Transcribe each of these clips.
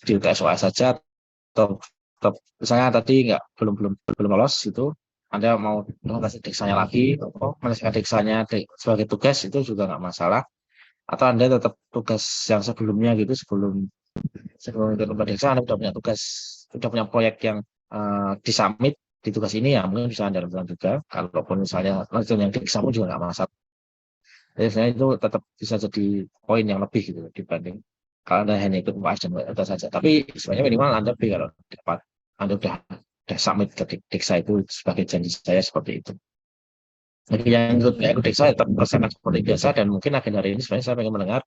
di UTS UAS saja atau tetap misalnya tadi nggak belum lolos itu Anda mau kasih deksanya lagi atau menyelesaikan deksanya sebagai tugas itu juga nggak masalah atau Anda tetap tugas yang sebelumnya gitu sebelum ikut lomba deksa Anda sudah punya tugas sudah punya proyek yang disubmit di tugas ini ya mungkin bisa Anda lakukan juga kalaupun misalnya lanjut yang deksa pun juga nggak masalah. Jadi sebenarnya itu tetap bisa jadi poin yang lebih gitu dibanding kalau Anda hanya ikut UAS dan itu saja. Tapi sebenarnya minimal Anda B kalau dapat Anda udah submit ke Diksa itu sebagai janji saya seperti itu. Jadi yang ikut Diksa tetap merasakan seperti biasa dan mungkin akhir hari ini sebenarnya saya pengen mendengar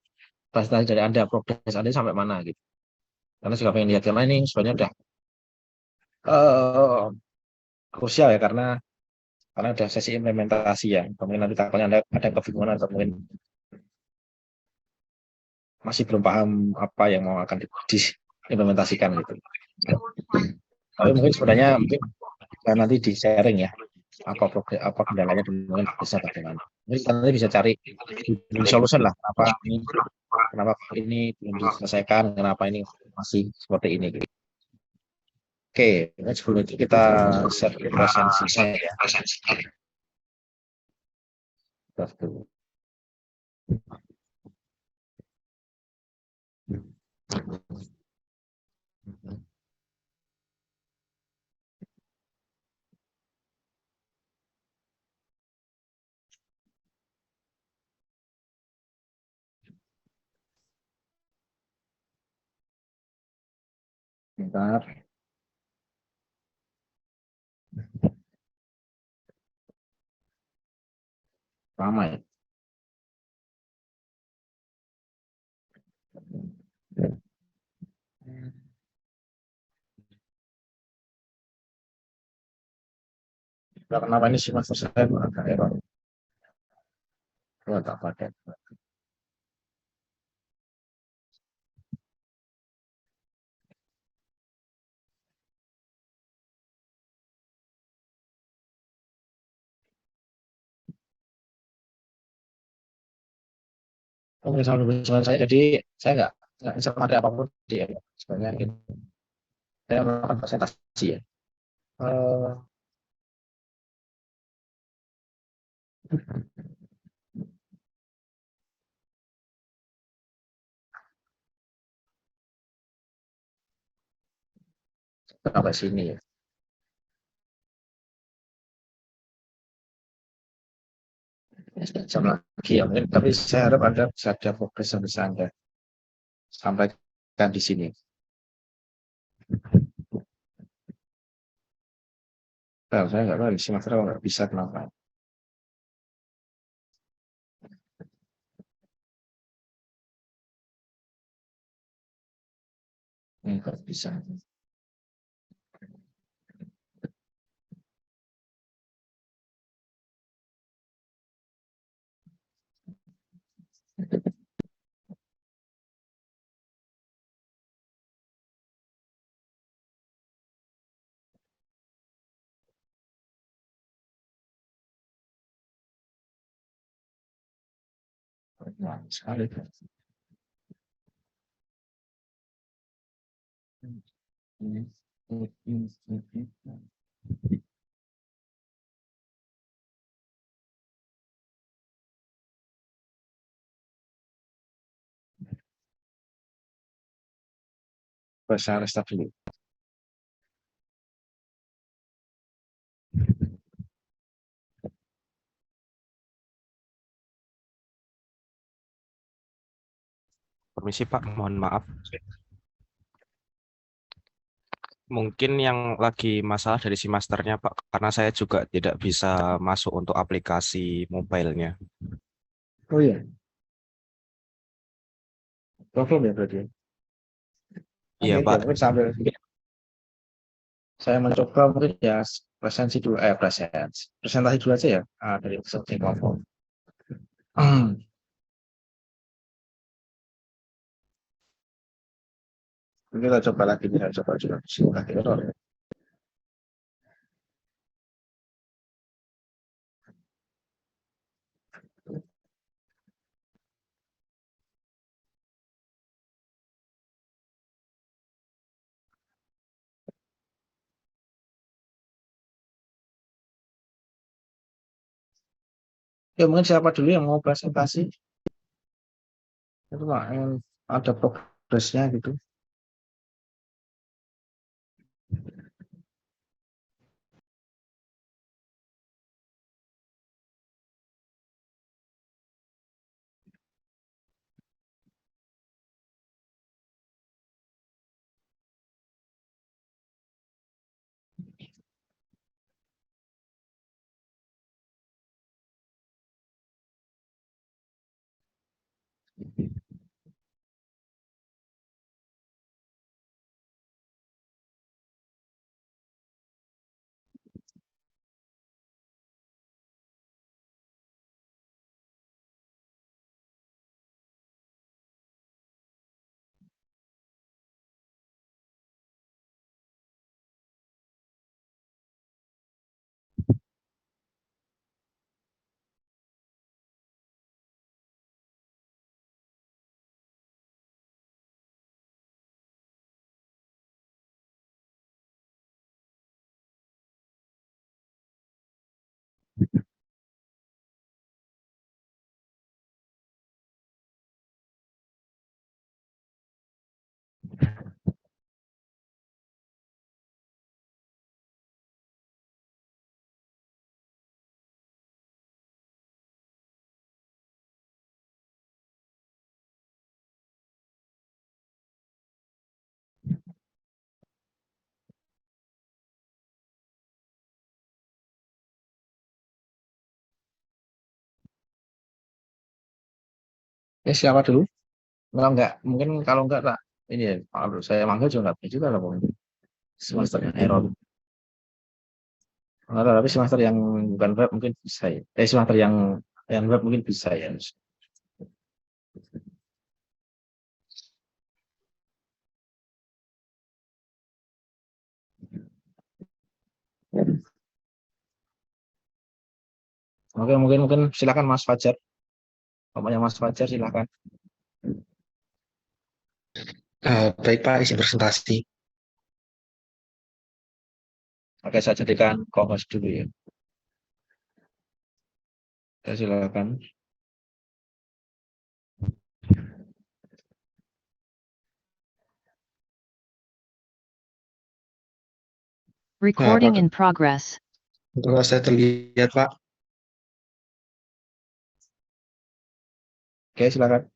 presentasi dari Anda, progres Anda sampai mana gitu. Karena juga pengen lihat karena ini sebenarnya udah uh, krusial ya karena udah sesi implementasi ya. Mungkin nanti takutnya ada kebingungan atau mungkin masih belum paham apa yang mau akan diimplementasikan gitu. Tapi mungkin sebenarnya mungkin nanti di sharing ya apa kendalanya dan mungkin bisa bagaimana. Mungkin kita nanti bisa cari solution lah kenapa ini belum diselesaikan, kenapa ini masih seperti ini gitu. Oke, sebelum itu kita share presensinya ya. Satu. Bentar, lama ya. Kenapa ini sih mas saya agak error? Tak pakai. Oh, misalnya misalnya saya jadi saya nggak bisa pakai apapun di sebenarnya gitu. Saya melakukan presentasi ya. Eh, sampai sini ya. Jam lagi ya mungkin, tapi saya harap Anda bisa ada progres yang bisa Anda sampaikan di sini. Nah, saya nggak tahu di sini masalah nggak bisa kenapa. Nggak bisa. Nah, sekali. Bahasa restart dulu. Permisi Pak, mohon maaf. Mungkin yang lagi masalah dari si masternya Pak, karena saya juga tidak bisa masuk untuk aplikasi mobile-nya. Oh iya, problem ya berarti. Iya Oke, Pak, mungkin sambil saya mencoba mungkin ya presentasi dulu aja ya dari subjek platform. Ini kita coba lagi, kita coba juga lagi error ya. Ya mungkin siapa dulu yang mau presentasi itu Pak, yang ada progresnya gitu. Ya siapa dulu? Kalau enggak, mungkin kalau enggak tak ini ya, kalau saya manggil juga enggak bisa juga lah mungkin. Semesternya error. Nah, tapi semester yang bukan web mungkin bisa ya. Semester yang web mungkin bisa ya. Oke, mungkin mungkin silakan Mas Fajar. Pokoknya Mas Fajar silakan. Baik Pak, isi presentasi. Oke, saya jadikan co-host dulu ya. Ya, silakan. Recording in progress. Apakah saya terlihat Pak? Oke, silakan.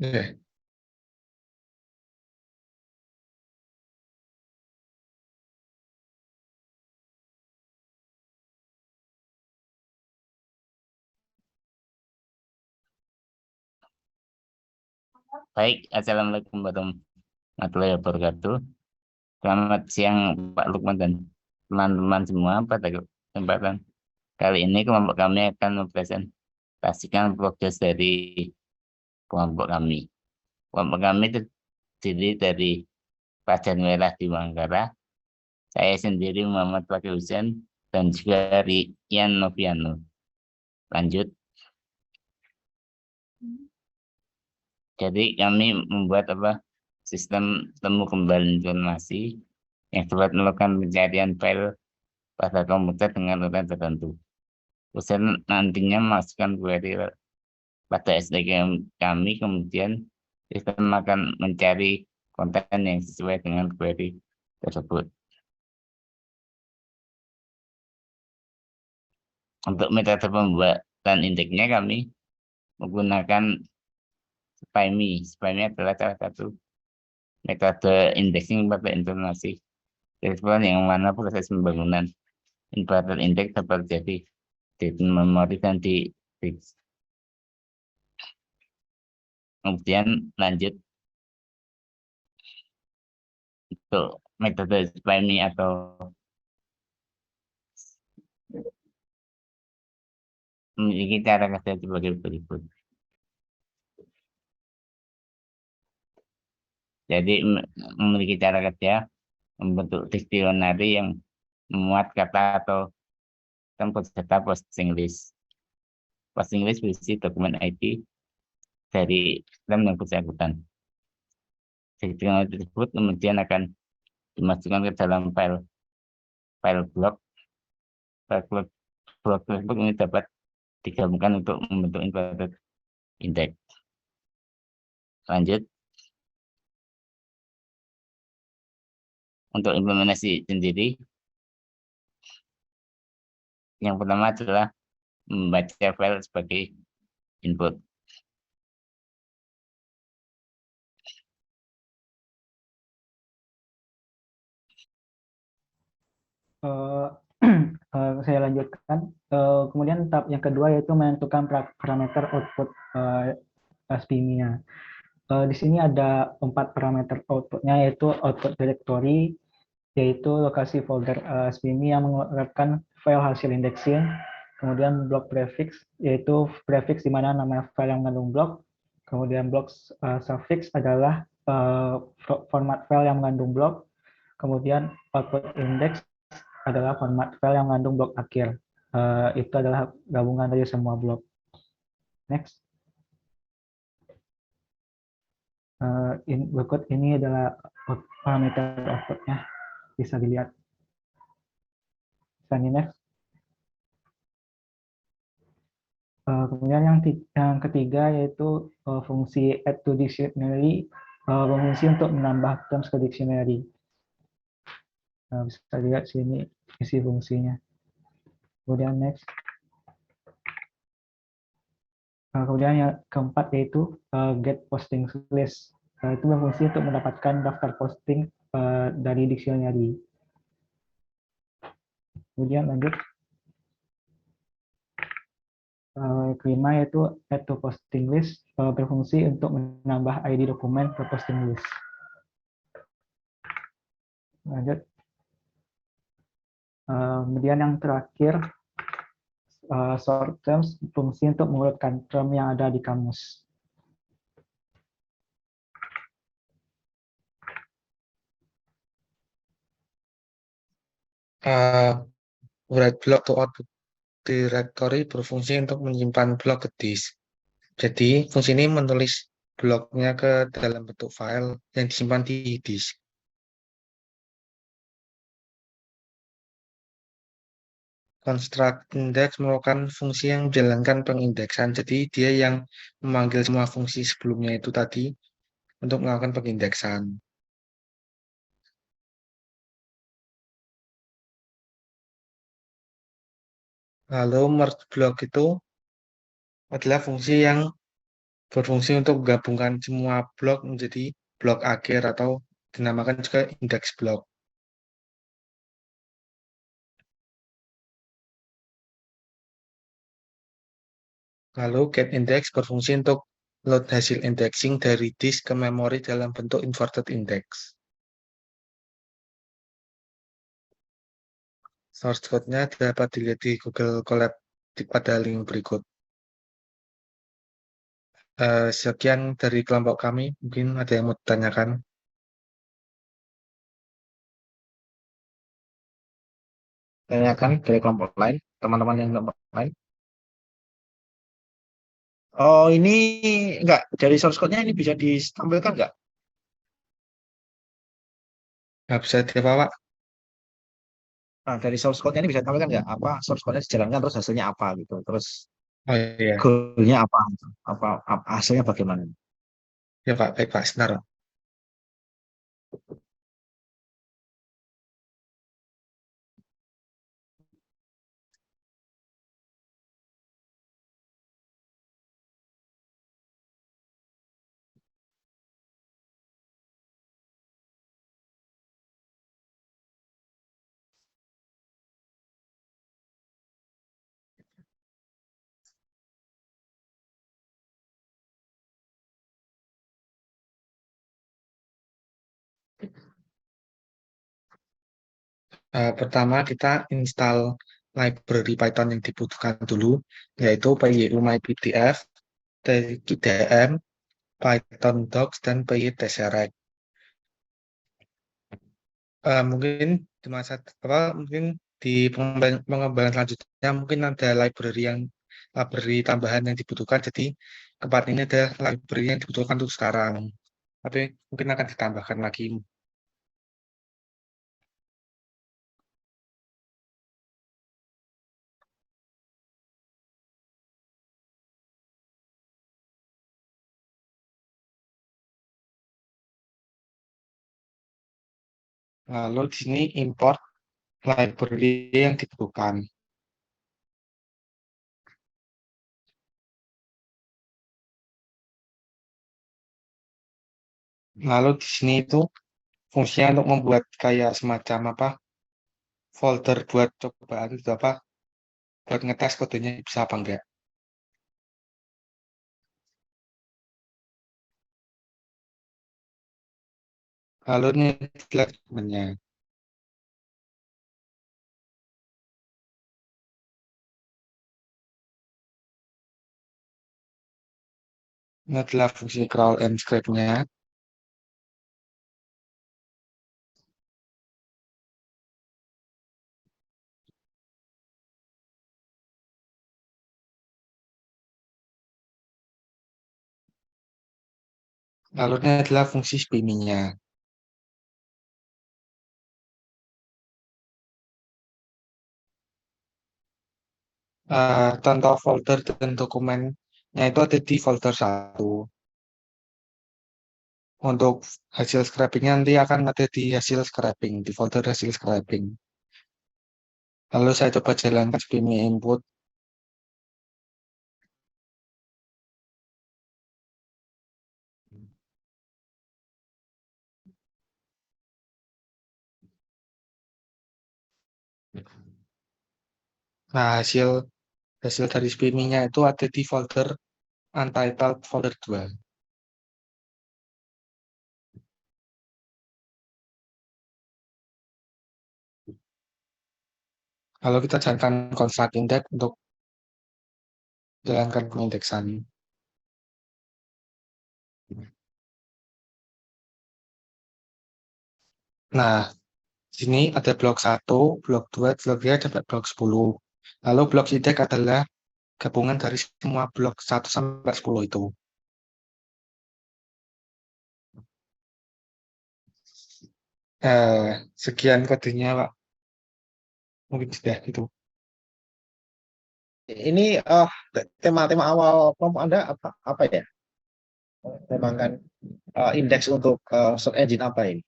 Oke. Baik, Assalamualaikum warahmatullahi wabarakatuh. Selamat siang Pak Lukman dan teman-teman semua. Pada kesempatan kali ini kelompok kami akan mempresentasikan progres dari kelompok kami. Kelompok kami terdiri dari Rajan Merah di Manggarai, saya sendiri Muhammad Fakih Hussein, dan juga Rian Noviano. Lanjut. Jadi kami membuat sistem temu kembali informasi yang dapat melakukan pencarian file pada komputer dengan urutan tertentu. Usaha nantinya memasukkan query pada SDK kami, kemudian sistem akan mencari konten yang sesuai dengan query tersebut. Untuk metode pembuatan indeksnya kami menggunakan SPIME. SPIME adalah salah satu metode indexing pada informasi telepon yang mana proses pembangunan inverter indeks dapat terjadi di memori dan di disk. Kemudian lanjut untuk metode SPIME atau memiliki cara kerja sebagai berikut. Jadi memiliki cara kerja membentuk dictionary yang memuat kata atau tempat data posting list. Posting list berisi dokumen ID dari sistem yang bersangkutan. Dictionary tersebut kemudian akan dimasukkan ke dalam file blog. File blog tersebut ini dapat digabungkan untuk membentuk inverted index. Lanjut. Untuk implementasi sendiri, yang pertama adalah membaca file sebagai input. Eh, saya lanjutkan. Kemudian tahap yang kedua yaitu menentukan parameter output SPMI-nya. Di sini ada 4 parameter outputnya, yaitu output directory, yaitu lokasi folder SPMI yang mengeluarkan file hasil indexing. Kemudian block prefix, yaitu prefix di mana nama file yang mengandung block. Kemudian block suffix adalah format file yang mengandung block. Kemudian output index adalah format file yang mengandung blok akhir. Itu adalah gabungan dari semua blok. Next. Berikut ini adalah parameter outputnya, bisa dilihat. Next. Kemudian yang ketiga yaitu fungsi add to dictionary, berfungsi untuk menambah terms ke dictionary. Bisa lihat sini isi fungsinya. Kemudian next. Kemudian yang keempat yaitu get posting list. Itu berfungsi untuk mendapatkan daftar posting dari dictionary. Kemudian lanjut. Kelima yaitu add to posting list, berfungsi untuk menambah ID dokumen ke posting list. Lanjut. Kemudian yang terakhir, sort terms, fungsi untuk mengurutkan term yang ada di kamus. Write block to output directory berfungsi untuk menyimpan blok ke disk. Jadi, fungsi ini menulis bloknya ke dalam bentuk file yang disimpan di disk. Construct index merupakan fungsi yang menjalankan pengindeksan. Jadi, dia yang memanggil semua fungsi sebelumnya itu tadi untuk melakukan pengindeksan. Lalu merge block itu adalah fungsi yang berfungsi untuk menggabungkan semua blok menjadi blok akhir atau dinamakan juga index block. Lalu get index berfungsi untuk load hasil indexing dari disk ke memori dalam bentuk inverted index. Source code-nya dapat dilihat di Google Colab pada link berikut. Sekian dari kelompok kami, mungkin ada yang mau ditanyakan. Tanyakan dari kelompok lain, teman-teman yang kelompok lain. Oh, ini enggak, dari source code-nya ini bisa ditampilkan enggak? Nggak bisa apa, Pak? Nah, dari source code-nya ini bisa ditampilkan enggak? Apa source code-nya dijalankan terus hasilnya apa gitu. Terus Oh iya, goal-nya apa? Apa hasilnya bagaimana? ya Pak, baik Pak, sebentar. Pertama kita install library Python yang dibutuhkan dulu, yaitu PyUMyPDF, TKDM, Python Docs, dan PyTesseract. Mungkin di masa apa mungkin di pengembangan selanjutnya mungkin ada library tambahan yang dibutuhkan. Jadi keempat ini ada library yang dibutuhkan untuk sekarang, tapi mungkin akan ditambahkan lagi. Lalu di sini import library yang dibutuhkan. Lalu di sini itu fungsinya untuk membuat kayak semacam apa folder buat cobaan itu apa buat ngetes kodenya bisa apa enggak. Lalu ini adalah dokumennya. Ini adalah fungsi crawl and scrape-nya. Lalu ini adalah fungsi spimmy-nya. Contoh folder dan dokumennya itu ada di folder 1. Untuk hasil scraping-nya nanti akan ada di hasil scraping, di folder hasil scraping. Lalu saya coba jalankan spimmy input. Nah, hasil dari spimmy-nya itu ada di folder untitled folder 2. Lalu kita jalankan construct index untuk jalankan pengindeksan. Nah, di sini ada blok 1, blok 2, blok 3, dapat blok 10. Lalu blok index adalah gabungan dari semua blok 1 sampai 10 itu. Sekian kodenya, Pak. Mungkin sudah itu. Ini tema-tema awal kelompok Anda apa ya? Memang kan indeks untuk search engine apa ini?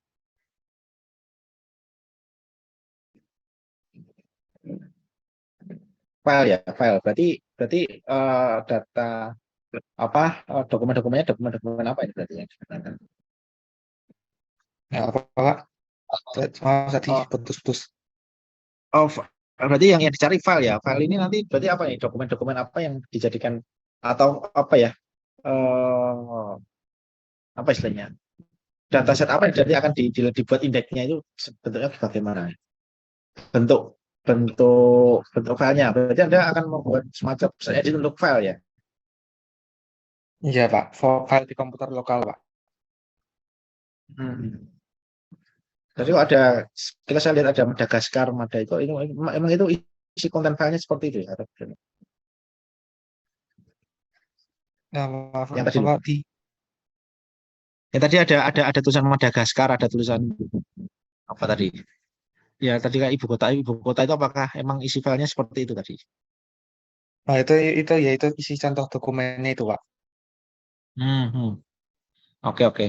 File ya, file. Berarti data apa dokumen-dokumennya dokumen-dokumen apa ini berarti yang digunakan? Ya, apa, Pak? Maaf, tadi Oh, putus-putus. berarti yang dicari file ya. File ini nanti berarti apa nih? Dokumen-dokumen apa yang dijadikan atau apa ya? eh apa istilahnya? Dataset apa yang jadi akan dibuat indeksnya itu bentuknya bagaimana? Bentuk bentuk filenya. Berarti Anda akan membuat semacam edit untuk file ya. Iya, Pak. File di komputer lokal, Pak. Hmm. Jadi kalau ada kita saya lihat ada Madagaskar, itu emang itu isi konten filenya seperti itu ya. Nah, maaf, Yang apa, tadi Pak? yang tadi ada tulisan Madagaskar, ada tulisan apa tadi? Ya tadi kayak ibu kota itu apakah emang isi filenya seperti itu tadi? Nah, itu ya itu isi contoh dokumennya itu, Pak. Hmm, hmm. Oke oke.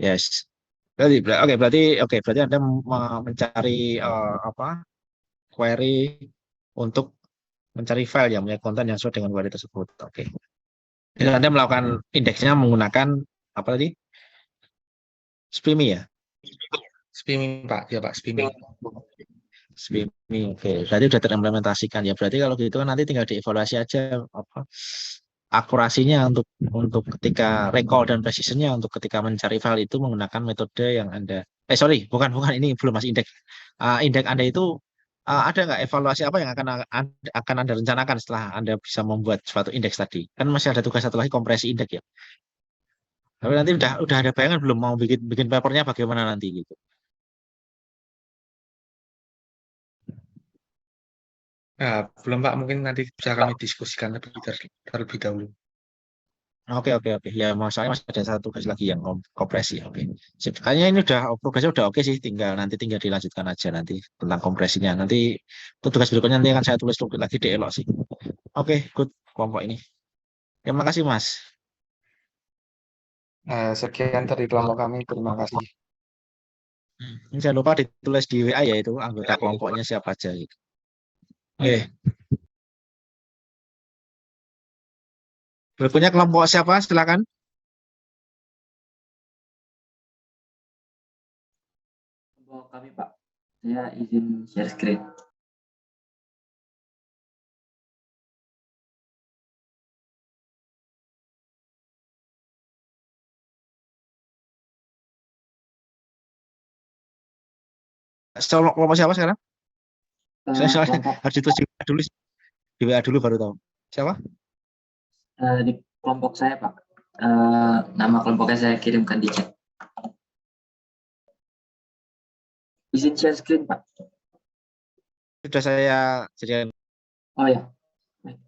Yes. Berarti Anda mencari apa query untuk mencari file yang punya konten yang sesuai dengan query tersebut. Oke. Jadi Anda melakukan indeksnya menggunakan apa tadi? Spimmy ya? Spimmy, Pak. Ya, Pak, Spimmy. Spimmy. Oke. Berarti sudah terimplementasikan ya. Berarti kalau gitu kan nanti tinggal dievaluasi aja apa akurasinya untuk ketika recall dan precisionnya untuk ketika mencari file itu menggunakan metode yang Anda sorry bukan ini belum masih indeks indeks Anda itu ada nggak evaluasi apa yang akan Anda rencanakan setelah Anda bisa membuat suatu indeks tadi kan masih ada tugas satu lagi kompresi indeks ya tapi nanti udah ada bayangan belum mau bikin bikin papernya bagaimana nanti gitu. Nah, belum, Pak. Mungkin nanti bisa kami diskusikan terlebih dahulu. Oke. Ya, masalahnya masih ada satu tugas lagi yang kompresi. Oke. Sip. Kayaknya ini progresnya udah oke sih. Tinggal dilanjutkan aja nanti tentang kompresinya. Nanti untuk tugas berikutnya nanti akan saya tulis lagi di Elok sih. Oke, good kelompok ini. Terima kasih, Mas. Sekian dari kelompok kami. Terima kasih. Jangan lupa ditulis di WA ya itu anggota kelompoknya siapa aja gitu. Oke. Berikutnya kelompok siapa? Silakan. Kelompok kami, Pak. Saya izin share screen. Kelompok siapa sekarang? Saya Kelompok harus ditulis di WA dulu baru tahu. Siapa? di kelompok saya, Pak. Nama kelompoknya saya kirimkan di chat. Izin share screen, Pak. Sudah saya jadikan. Oh ya. Baik.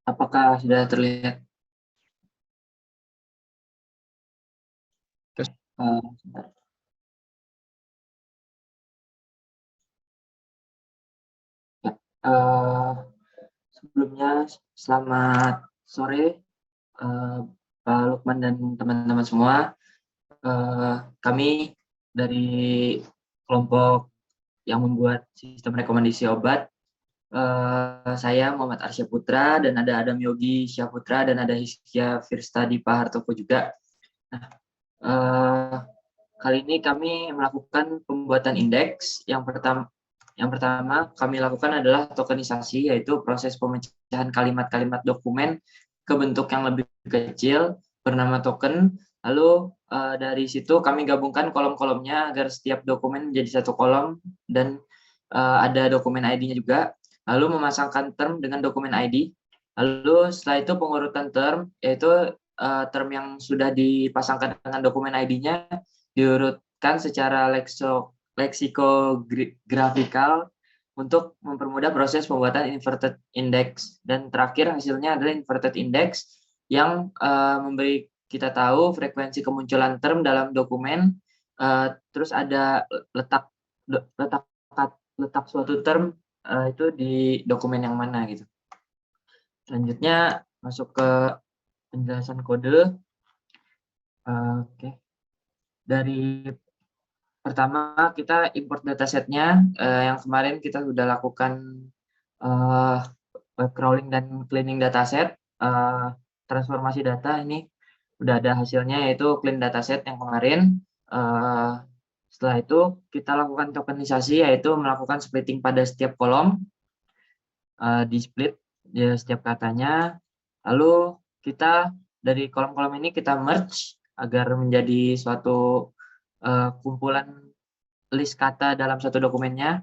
Apakah sudah terlihat? Terus? Sebentar. Ya, sebelumnya selamat sore, Pak Lukman dan teman-teman semua. Kami dari kelompok yang membuat sistem rekomendasi obat, saya Muhammad Arsya Putra, dan ada Adam Yogi Syaputra, dan ada Hizkia Firstadi Pahartoko juga. Nah, kali ini kami melakukan pembuatan indeks. Yang pertama kami lakukan adalah tokenisasi, yaitu proses pemecahan kalimat-kalimat dokumen ke bentuk yang lebih kecil bernama token. Lalu dari situ kami gabungkan kolom-kolomnya agar setiap dokumen menjadi satu kolom dan ada dokumen ID-nya juga. Lalu memasangkan term dengan dokumen ID. Lalu setelah itu pengurutan term, yaitu term yang sudah dipasangkan dengan dokumen ID-nya diurutkan secara leksikografikal untuk mempermudah proses pembuatan inverted index. Dan terakhir hasilnya adalah inverted index yang memberi kita tahu frekuensi kemunculan term dalam dokumen, terus ada letak suatu term itu di dokumen yang mana gitu. Selanjutnya masuk ke penjelasan kode. Oke. Dari pertama kita import datasetnya, yang kemarin kita sudah lakukan web crawling dan cleaning dataset, transformasi data. Ini udah ada hasilnya, yaitu clean dataset yang kemarin. Setelah itu kita lakukan tokenisasi, yaitu melakukan splitting pada setiap kolom, di split ya setiap katanya. Lalu kita dari kolom-kolom ini kita merge agar menjadi suatu kumpulan list kata dalam satu dokumennya.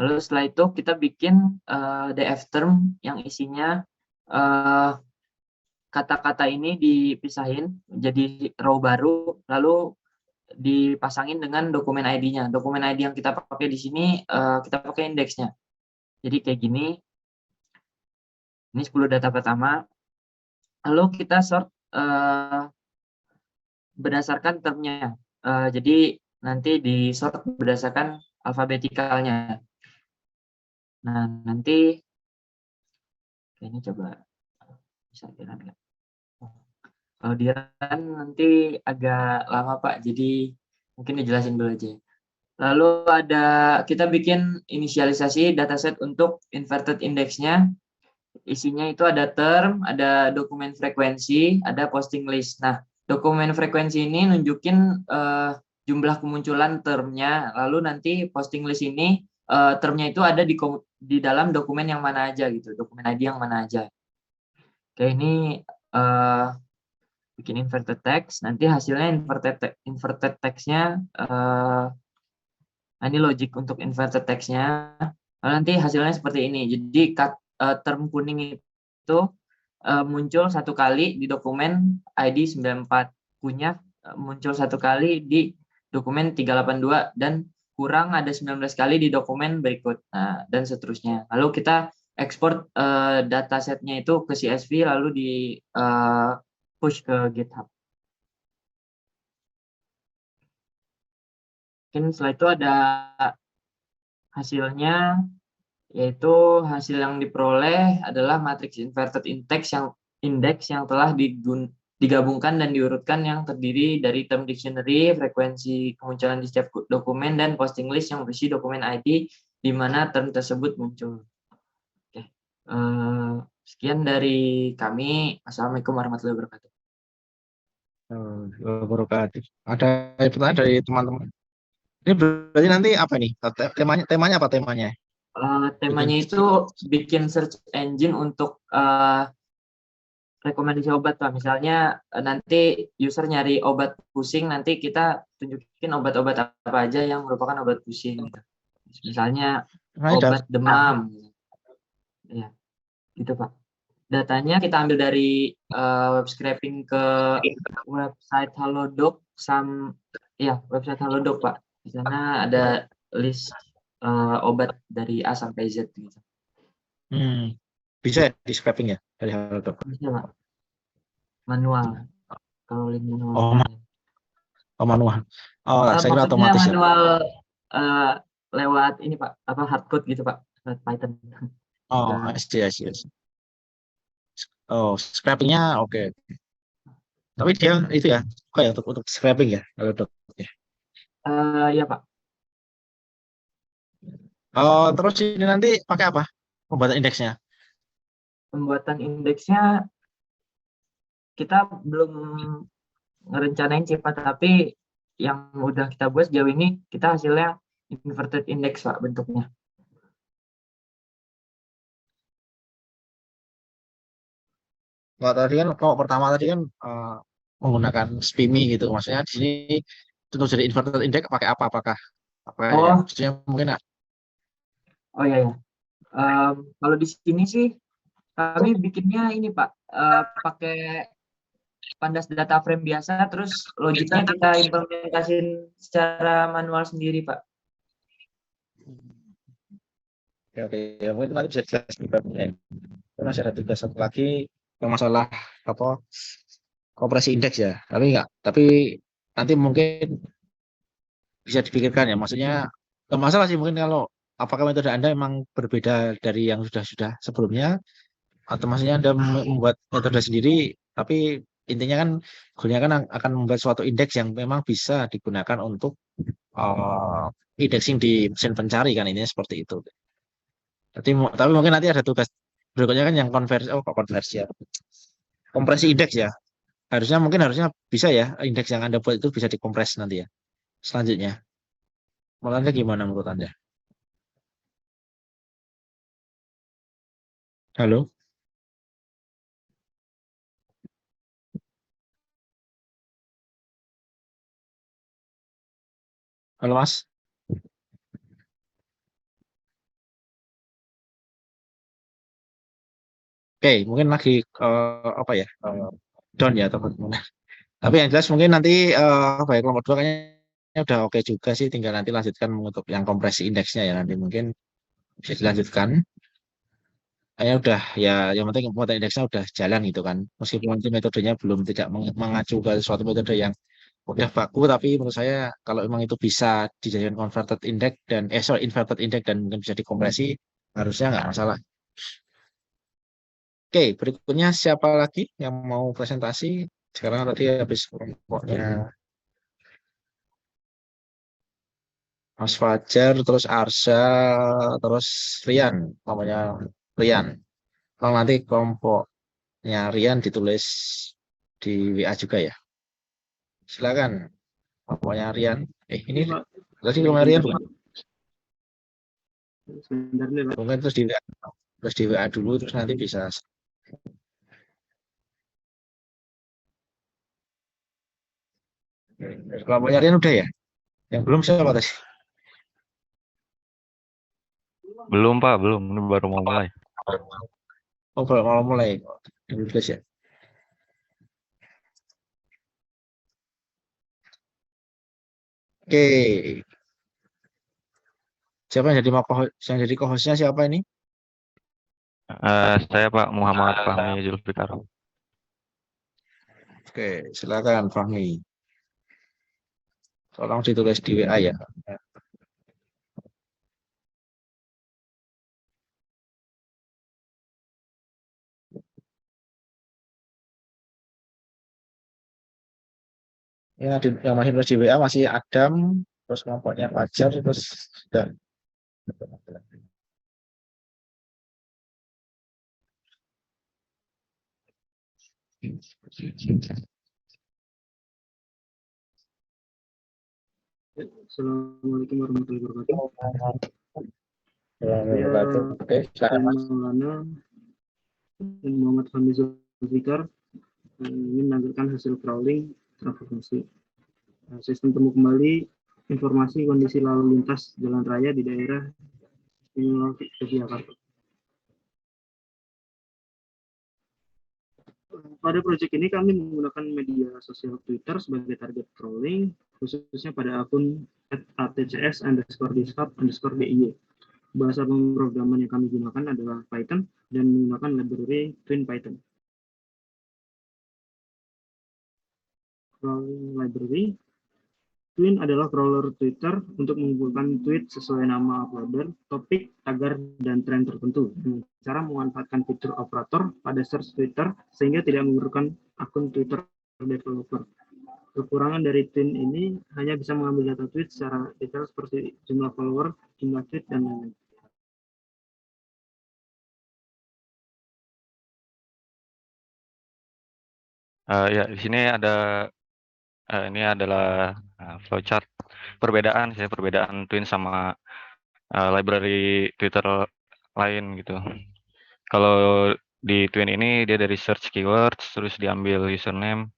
Lalu setelah itu kita bikin df term yang isinya kata-kata ini dipisahin jadi row baru, lalu dipasangin dengan dokumen ID-nya. Dokumen ID yang kita pakai di sini kita pakai indeksnya. Jadi kayak gini. Ini 10 data pertama. Lalu kita sort berdasarkan termnya. Jadi nanti di sort berdasarkan alfabetikalnya. Nah, nanti ini coba bisa dirun nggak? Kalau dirun nanti agak lama, Pak. Jadi mungkin dijelasin dulu aja. Lalu kita bikin inisialisasi dataset untuk inverted index-nya. Isinya itu ada term, ada dokumen frekuensi, ada posting list. Nah, dokumen frekuensi ini nunjukin jumlah kemunculan termnya. Lalu nanti posting list ini termnya itu ada di dalam dokumen yang mana aja gitu, dokumen ID yang mana aja. Oke, ini bikin inverted text. Nanti hasilnya inverted text-nya. Ini logic untuk inverted text-nya. Lalu nanti hasilnya seperti ini. Jadi term kuning itu muncul satu kali di dokumen ID 94, punya muncul satu kali di dokumen 382, dan kurang ada 19 kali di dokumen berikut, dan seterusnya. Lalu kita ekspor datasetnya itu ke CSV, lalu di push ke GitHub. Mungkin setelah itu ada hasilnya. yaitu hasil yang diperoleh adalah matriks inverted index yang telah digabungkan dan diurutkan yang terdiri dari term dictionary, frekuensi kemunculan di setiap dokumen, dan posting list yang berisi dokumen ID di mana term tersebut muncul. Oke. Sekian dari kami. Assalamualaikum warahmatullahi wabarakatuh. Wabarakatuh. Ada pertanyaan dari teman-teman? Ini berarti nanti apa nih? Temanya apa temanya? Temanya itu bikin search engine untuk rekomendasi obat, Pak. Misalnya nanti user nyari obat pusing, nanti kita tunjukin obat-obat apa aja yang merupakan obat pusing. Misalnya obat demam. Ya, gitu, Pak. Datanya kita ambil dari web scraping ke website Halodoc, website Halodoc, Pak. Di sana ada list obat dari A sampai Z gitu. Bisa di scraping ya dari Halodoc? Bisa, Pak. Manual. Kalau link manual. Manual. Saya kira Maksudnya otomatis manual lewat ini, Pak, apa hardcode gitu, Pak, lewat Python. I see. Scrapingnya oke. Tapi dia itu ya, ya untuk scraping ya, Halodoc ya. Ya, Pak. Terus ini nanti pakai apa? Pembuatan indeksnya? Pembuatan indeksnya kita belum ngerencanain sih, Pak, tapi yang udah kita buat sejauh ini kita hasilnya inverted index, Pak, bentuknya. Kalau pertama tadi kan menggunakan SPIMI gitu, maksudnya di sini untuk jadi inverted index pakai apa? Apakah ya, maksudnya mungkin iya. Kalau di sini sih kami bikinnya ini, Pak, pakai pandas data frame biasa, terus logiknya kita implementasiin secara manual sendiri, Pak. Oke, ya mungkin nanti bisa jelaskan. Masih ada tugas satu lagi yang masalah apa kompresi indeks ya, tapi nanti mungkin bisa dipikirkan ya, maksudnya nggak masalah sih mungkin kalau apakah metode Anda memang berbeda dari yang sudah sebelumnya, atau maksudnya Anda membuat metode sendiri, tapi intinya kan goalnya kan akan membuat suatu indeks yang memang bisa digunakan untuk indexing di mesin pencari kan, ini seperti itu. Tapi mungkin nanti ada tugas berikutnya kan yang konversi ya. Kompresi indeks ya. Harusnya bisa ya, indeks yang Anda buat itu bisa dikompres nanti ya. Selanjutnya. Menurut Anda gimana menurut Anda? Halo? Halo Mas? Oke, mungkin lagi down ya teman-teman. Tapi yang jelas mungkin nanti kelompok 2 kayaknya udah oke juga sih, tinggal nanti lanjutkan untuk yang kompresi indeksnya ya, nanti mungkin bisa dilanjutkan. Kayaknya udah ya, yang penting pembuatan indeksnya udah jalan gitu kan. Meskipun nanti metodenya belum tidak mengacu ke suatu metode yang udah baku, tapi menurut saya kalau memang itu bisa dijadikan converted index dan inverted index dan mungkin bisa dikompresi, harusnya nggak masalah. Oke, berikutnya siapa lagi yang mau presentasi? Sekarang tadi habis kelompoknya Mas Fajar, terus Arsha, terus Rian, namanya Rian. Kalau nanti kelompoknya Rian ditulis di WA juga ya. Silakan, kelompoknya Rian. Ini tadi kelompoknya Rian bukan? Mungkin terus di WA dulu, terus nanti bisa. Kelompoknya Rian udah ya? Yang belum siapa tadi? Belum, Pak, belum. Ini baru mau mulai. Baru mau mulai. Tulis ya. Oke. Siapa yang jadi co-hostnya siapa ini? Saya Pak Muhammad Fahmi Zulfikar. Oke, silakan Fahmi. Tolong ditulis di WA ya. yang masih nulis di WA masih Adam, terus kelompoknya Fajar, terus sudah. Assalamualaikum warahmatullahi wabarakatuh. Oke, silakan Mas. Maulana dan Muhammad Fahmi Zulfikar ingin menampilkan hasil crawling transformasi sistem temu kembali informasi kondisi lalu lintas jalan raya di daerah Istimewa Yogyakarta. Pada proyek ini kami menggunakan media sosial Twitter sebagai target crawling, khususnya pada akun @atcs_discord_diy. Bahasa pemrograman yang kami gunakan adalah Python dan menggunakan library Twin Python. Crawling library. Twin adalah crawler Twitter untuk mengumpulkan tweet sesuai nama uploader, topik, tagar, dan tren tertentu dengan cara memanfaatkan fitur operator pada search Twitter sehingga tidak memerlukan akun Twitter developer. Kekurangan dari Twin ini hanya bisa mengambil data tweet secara detail seperti jumlah follower, jumlah tweet, dan lain-lain. Ya, di sini ada ini adalah flowchart perbedaan Twin sama library Twitter lain gitu. Kalau di Twin ini dia dari search keywords, terus diambil username,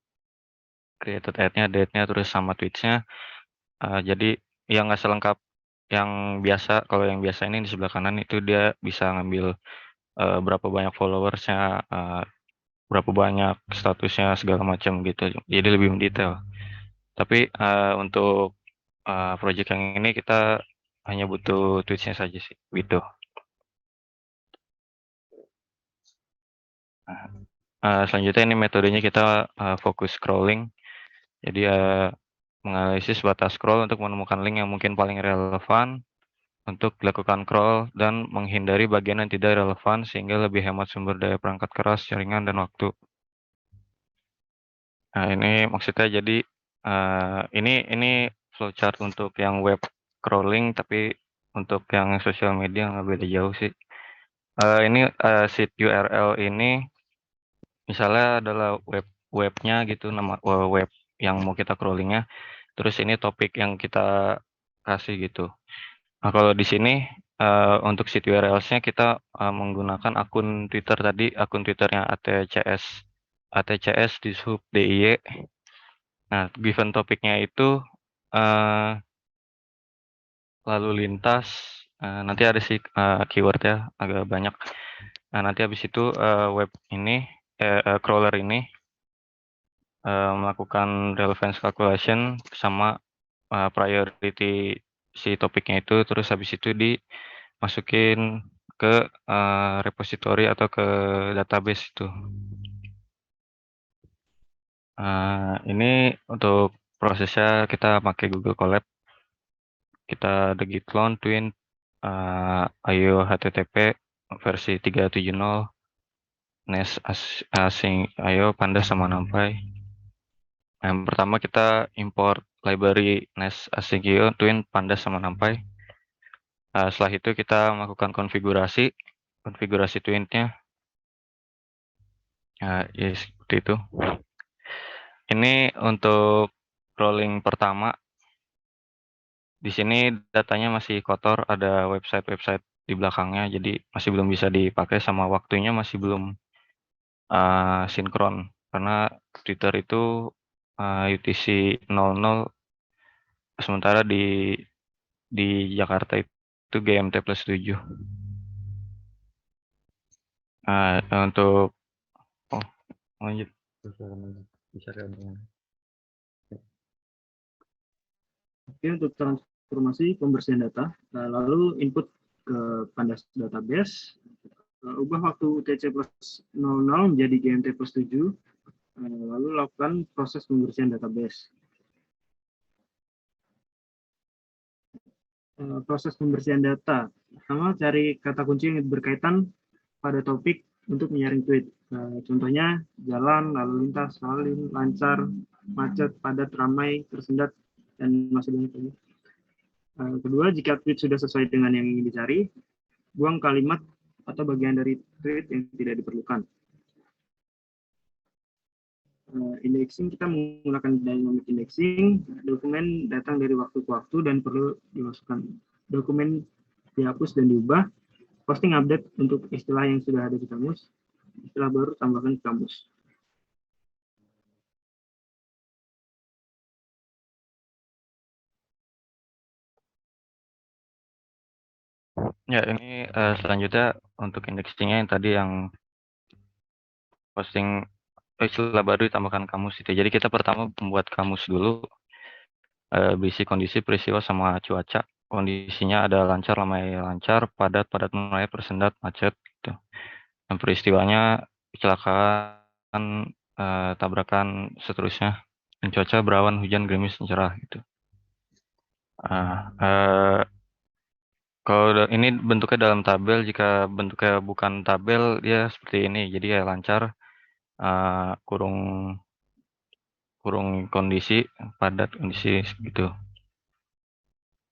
created ad-nya, date-nya, terus sama tweets-nya. Jadi yang nggak selengkap yang biasa. Kalau yang biasa ini di sebelah kanan itu dia bisa ngambil berapa banyak followersnya, berapa banyak statusnya segala macam gitu. Jadi lebih mendetail. Tapi untuk project yang ini kita hanya butuh tweets-nya saja sih, gitu. Selanjutnya ini metodenya kita fokus scrolling. Jadi menganalisis batas scroll untuk menemukan link yang mungkin paling relevan untuk dilakukan scroll dan menghindari bagian yang tidak relevan sehingga lebih hemat sumber daya perangkat keras, jaringan, dan waktu. Nah, ini maksudnya jadi ini flowchart untuk yang web crawling, tapi untuk yang sosial media nggak beda jauh sih. Ini sheet URL ini misalnya adalah webnya gitu, nama web yang mau kita crawlingnya. Terus ini topik yang kita kasih gitu. Nah, kalau di sini untuk sheet URL-nya kita menggunakan akun Twitter tadi, akun Twitternya ATCS di sub DIY. Nah, given topiknya itu lalu lintas. Nanti ada sih keywordnya agak banyak. Nah, nanti habis itu web ini crawler ini melakukan relevance calculation sama priority si topiknya itu, terus habis itu dimasukin ke repository atau ke database itu. Ini untuk prosesnya kita pakai Google Colab. Kita ada git clone twin IO HTTP versi 370 NES async IO pandas sama NumPy. Yang pertama kita import library NES async IO twin pandas sama NumPy. Setelah itu kita melakukan konfigurasi twin-nya. Ya seperti itu. Ini untuk crawling pertama. Di sini datanya masih kotor, ada website di belakangnya, jadi masih belum bisa dipakai, sama waktunya masih belum sinkron karena Twitter itu UTC 00, sementara di Jakarta itu GMT +7. Untuk lanjut bisa Oke, untuk transformasi pembersihan data, lalu input ke Pandas database, ubah waktu UTC +00 menjadi GMT +7, lalu lakukan proses pembersihan database. Proses pembersihan data, pertama cari kata kunci yang berkaitan pada topik untuk menyaring tweet. Contohnya jalan, lalu lintas, salin, lancar, macet, padat, ramai, tersendat, dan masih banyak lagi. Kedua, jika tweet sudah sesuai dengan yang ingin dicari, buang kalimat atau bagian dari tweet yang tidak diperlukan. Indexing, kita menggunakan dynamic indexing. Dokumen datang dari waktu ke waktu dan perlu dimasukkan. Dokumen dihapus dan diubah. Posting update untuk istilah yang sudah ada di kamus. Istilah baru tambahkan ke kamus. Ya, ini selanjutnya untuk indexingnya yang tadi yang posting istilah baru ditambahkan kamus itu. Jadi kita pertama membuat kamus dulu, berisi kondisi, peristiwa, sama cuaca. Kondisinya ada lancar, ramai, lancar, padat, padat, ramai, tersendat, macet gitu. Dan peristiwanya kecelakaan, tabrakan, seterusnya. Dan cuaca berawan, hujan, gerimis, cerah gitu. Kalau ini bentuknya dalam tabel, jika bentuknya bukan tabel dia seperti ini. Jadi ya lancar, kurung kondisi, padat kondisi gitu.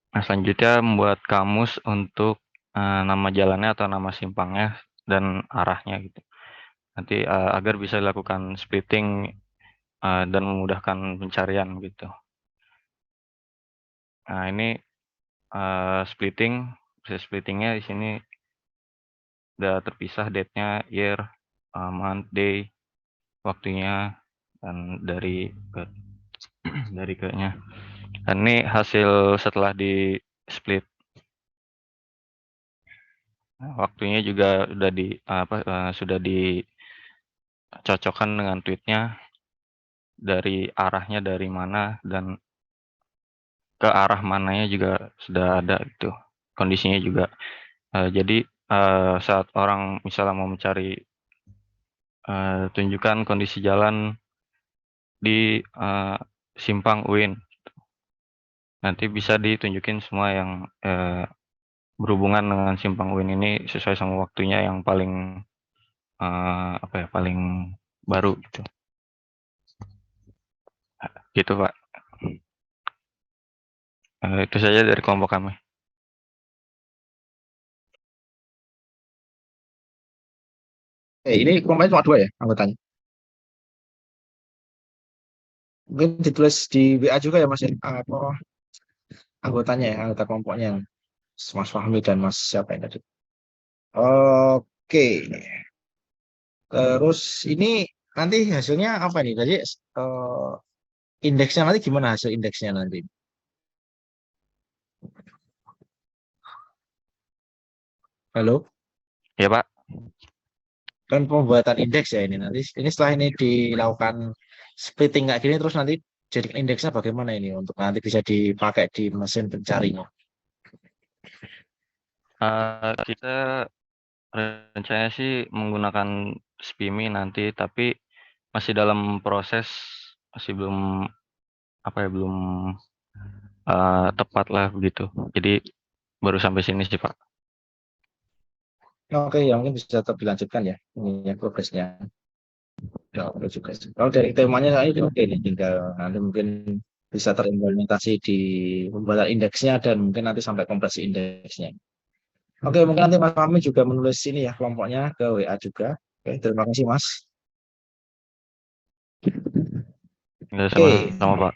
Nah, selanjutnya membuat kamus untuk nama jalannya atau nama simpangnya dan arahnya gitu. Nanti agar bisa dilakukan splitting dan memudahkan pencarian gitu. Nah, ini splittingnya di sini udah terpisah, date-nya, year, month, day, waktunya, dan dari ke-nya. Dan ini hasil setelah di split. Nah, waktunya juga sudah dicocokkan dengan tweetnya, dari arahnya dari mana dan ke arah mananya juga sudah ada gitu. Kondisinya juga. Jadi saat orang misalnya mau mencari tunjukkan kondisi jalan di simpang UIN, nanti bisa ditunjukin semua yang berhubungan dengan simpang UIN ini sesuai sama waktunya yang paling paling baru gitu. Gitu Pak. Itu saja dari kelompok kami. Ini kelompoknya cuma 2 ya anggotanya? Mungkin ditulis di WA juga ya Mas ya? Anggotanya ya, anggota kelompoknya, Mas Fahmi dan Mas siapa yang tadi? Oke. Terus ini nanti hasilnya apa nih? Tadi indeksnya nanti gimana hasil indeksnya nanti? Halo? Ya Pak. Kan pembuatan indeks ya ini nanti. Ini setelah ini dilakukan splitting kayak gini terus nanti jadi indeksnya bagaimana ini untuk nanti bisa dipakai di mesin pencarinya? Kita rencananya sih menggunakan SPIMI nanti, tapi masih dalam proses, masih belum belum tepat lah begitu. Jadi baru sampai sini sih Pak. Oke, ya mungkin bisa tetap dilanjutkan ya ini progresnya. Ya, oke juga. Kalau dari temanya ini oke nih, tinggal nanti mungkin bisa terimplementasi di pembuatan indeksnya dan mungkin nanti sampai kompresi indeksnya. Oke, mungkin nanti Mas Fahmi juga menulis ini ya kelompoknya ke WA juga. Oke, terima kasih Mas. Ya, sama-sama Pak.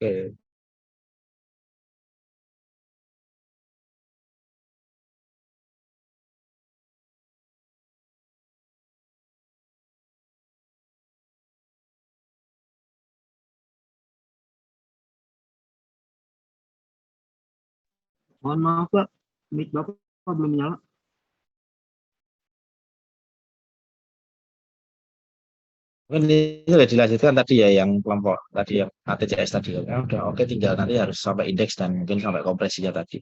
Oke. Mohon maaf Pak, mic Bapak belum nyala. Mungkin ini sudah dilanjutkan tadi ya yang kelompok tadi yang ATCS tadi ya udah oke, tinggal nanti harus sampai indeks dan mungkin sampai kompresinya tadi.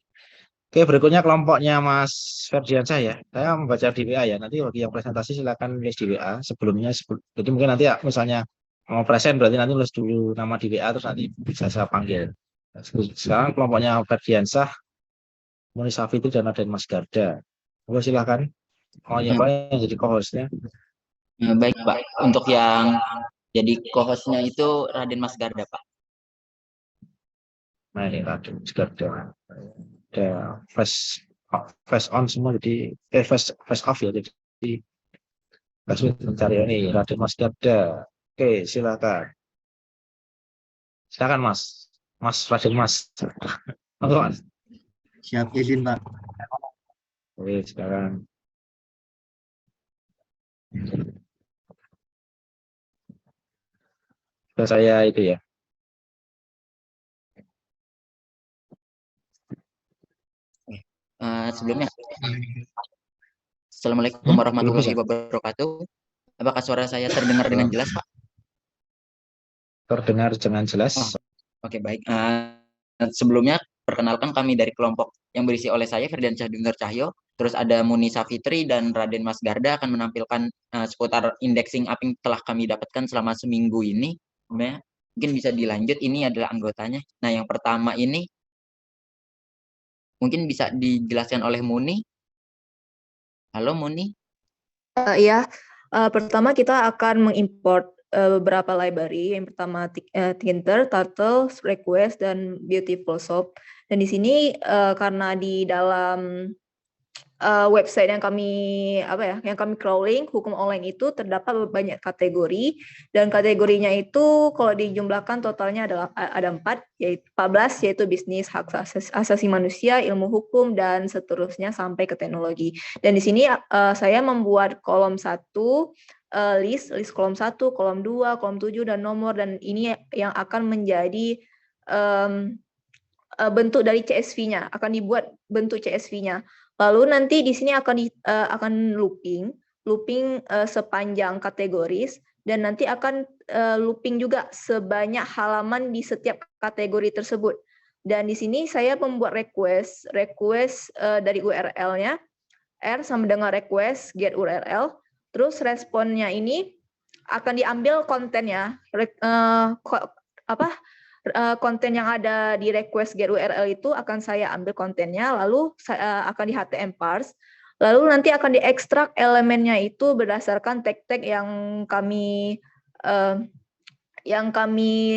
Oke, berikutnya kelompoknya Mas Ferdiansyah ya. Saya membaca di WA ya. Nanti bagi yang presentasi silakan nulis di WA sebelumnya. Jadi mungkin nanti ya, misalnya mau present berarti nanti nulis dulu nama di WA terus nanti bisa saya panggil. Sekarang kelompoknya Ferdiansyah, Muni Safitri dan Mas Garda. Oke, silakan. Oh iya Pak, yang jadi co-hostnya. Baik Pak, untuk yang jadi co-hostnya itu Raden Mas Garda Pak. Nah ini Raden juga ada face on semua, jadi face off ya, jadi mencari ini Raden Mas Garda. Oke, silakan Mas Raden Mas. Monggo, Mas. Siap, izin Pak. Oke, sekarang saya itu ya. Sebelumnya, Assalamualaikum warahmatullahi wabarakatuh. Apakah suara saya terdengar dengan jelas, Pak? Terdengar dengan jelas. Oke, baik. Sebelumnya, perkenalkan kami dari kelompok yang berisi oleh saya, Ferdiansyah Dunggar Cahyo, terus ada Muni Safitri dan Raden Mas Garda akan menampilkan seputar indexing apa yang telah kami dapatkan selama seminggu ini. Mungkin bisa dilanjut, ini adalah anggotanya. Nah, yang pertama ini mungkin bisa dijelaskan oleh Muni. Halo Muni. Ya, pertama kita akan mengimport beberapa library. Yang pertama Thinter, Turtle, Request, dan Beautiful Shop. Dan di sini karena di dalam website yang kami crawling, hukum online itu terdapat banyak kategori, dan kategorinya itu kalau dijumlahkan totalnya ada 4, yaitu 14, yaitu bisnis, hak asasi manusia, ilmu hukum, dan seterusnya sampai ke teknologi. Dan di sini saya membuat kolom 1, list kolom 1, kolom 2, kolom 7, dan nomor, dan ini yang akan menjadi bentuk dari CSV-nya, akan dibuat bentuk CSV-nya. Lalu nanti di sini akan looping sepanjang kategoris, dan nanti akan looping juga sebanyak halaman di setiap kategori tersebut. Dan di sini saya membuat request dari URL-nya, R sama dengan request get URL, terus responnya ini akan diambil kontennya, konten yang ada di request get URL itu akan saya ambil kontennya, lalu akan di HTML parse, lalu nanti akan diekstrak elemennya itu berdasarkan tag-tag yang kami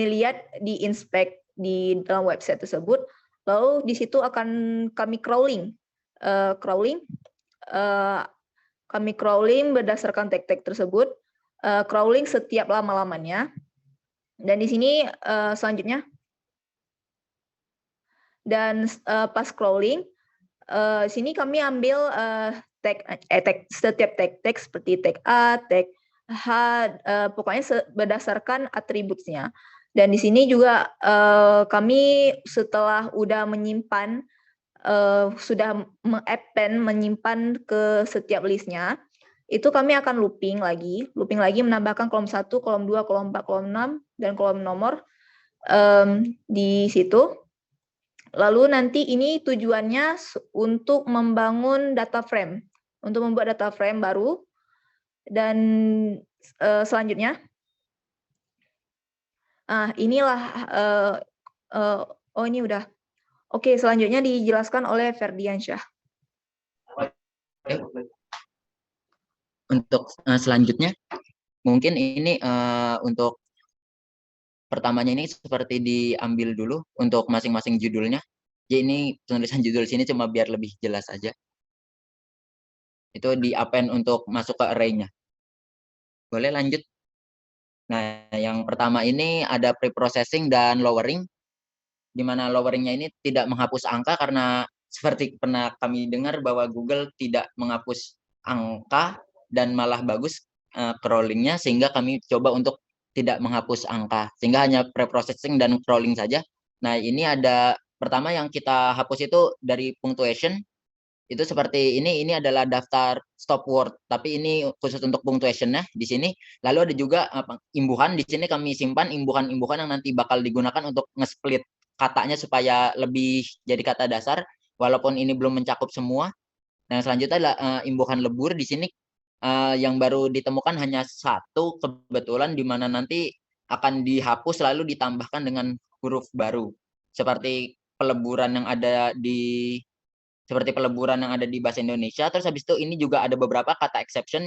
lihat di inspect di dalam website tersebut. Lalu di situ akan kami crawling berdasarkan tag-tag tersebut, crawling setiap lama-lamanya. Dan di sini selanjutnya, dan pas scrolling, sini kami ambil setiap tag seperti tag A, tag H, pokoknya berdasarkan atributnya. Dan di sini juga kami setelah udah menyimpan, sudah menyimpan ke setiap listnya, itu kami akan looping lagi menambahkan kolom 1, kolom 2, kolom 4, kolom 6, dan kolom nomor di situ. Lalu nanti ini tujuannya untuk membangun data frame, untuk membuat data frame baru. Dan selanjutnya, inilah, ini udah. Oke, selanjutnya dijelaskan oleh Ferdiansyah. Untuk selanjutnya, mungkin ini untuk pertamanya ini seperti diambil dulu untuk masing-masing judulnya. Jadi ini penulisan judul sini cuma biar lebih jelas aja. Itu di-append untuk masuk ke array-nya. Boleh lanjut? Nah, yang pertama ini ada pre-processing dan lowering, di mana loweringnya ini tidak menghapus angka karena seperti pernah kami dengar bahwa Google tidak menghapus angka dan malah bagus crawlingnya, sehingga kami coba untuk tidak menghapus angka, sehingga hanya pre-processing dan crawling saja. Nah, ini ada pertama yang kita hapus itu dari punctuation, itu seperti ini adalah daftar stop word, tapi ini khusus untuk punctuation-nya di sini. Lalu ada juga imbuhan, di sini kami simpan imbuhan-imbuhan yang nanti bakal digunakan untuk nge-split katanya supaya lebih jadi kata dasar, walaupun ini belum mencakup semua. Nah, selanjutnya adalah imbuhan lebur. Di sini yang baru ditemukan hanya 1 kebetulan, di mana nanti akan dihapus lalu ditambahkan dengan huruf baru, seperti peleburan yang ada di seperti peleburan yang ada di bahasa Indonesia. Terus habis itu ini juga ada beberapa kata exception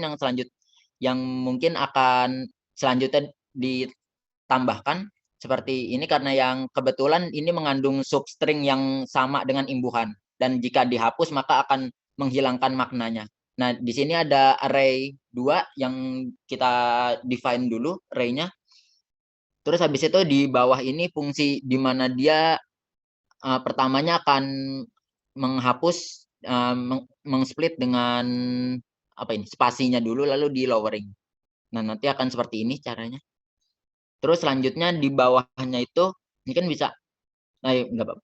yang mungkin akan selanjutnya ditambahkan seperti ini karena yang kebetulan ini mengandung substring yang sama dengan imbuhan dan jika dihapus maka akan menghilangkan maknanya. Nah, di sini ada array 2 yang kita define dulu array-nya. Terus habis itu di bawah ini fungsi di mana dia pertamanya akan menghapus mengsplit dengan apa ini spasinya dulu lalu di lowering. Nah, nanti akan seperti ini caranya. Terus selanjutnya di bawahnya itu mungkin bisa enggak apa-apa.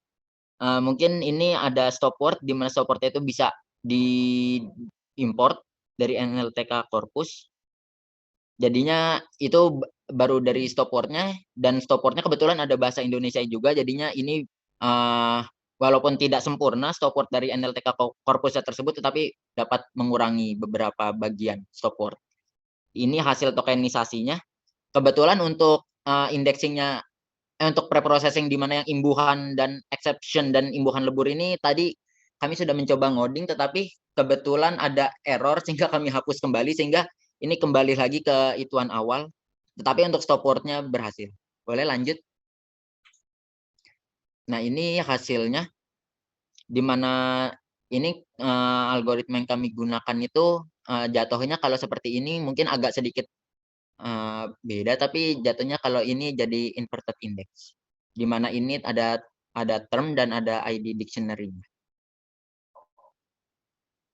Mungkin ini ada stop word di mana stop word itu bisa di import dari NLTK corpus. Jadinya itu baru dari stop word-nya dan stop word-nya kebetulan ada bahasa Indonesia juga jadinya ini walaupun tidak sempurna stop word dari NLTK corpusnya tersebut tetapi dapat mengurangi beberapa bagian stop word. Ini hasil tokenisasinya. Kebetulan untuk indexingnya untuk preprocessing di mana yang imbuhan dan exception dan imbuhan lebur ini tadi kami sudah mencoba ngoding tetapi kebetulan ada error sehingga kami hapus kembali sehingga ini kembali lagi ke ituan awal. Tetapi untuk stop word-nya berhasil. Boleh lanjut? Nah, ini hasilnya di mana ini algoritma yang kami gunakan itu jatuhnya kalau seperti ini mungkin agak sedikit beda tapi jatuhnya kalau ini jadi inverted index di mana ini ada term dan ada ID dictionary.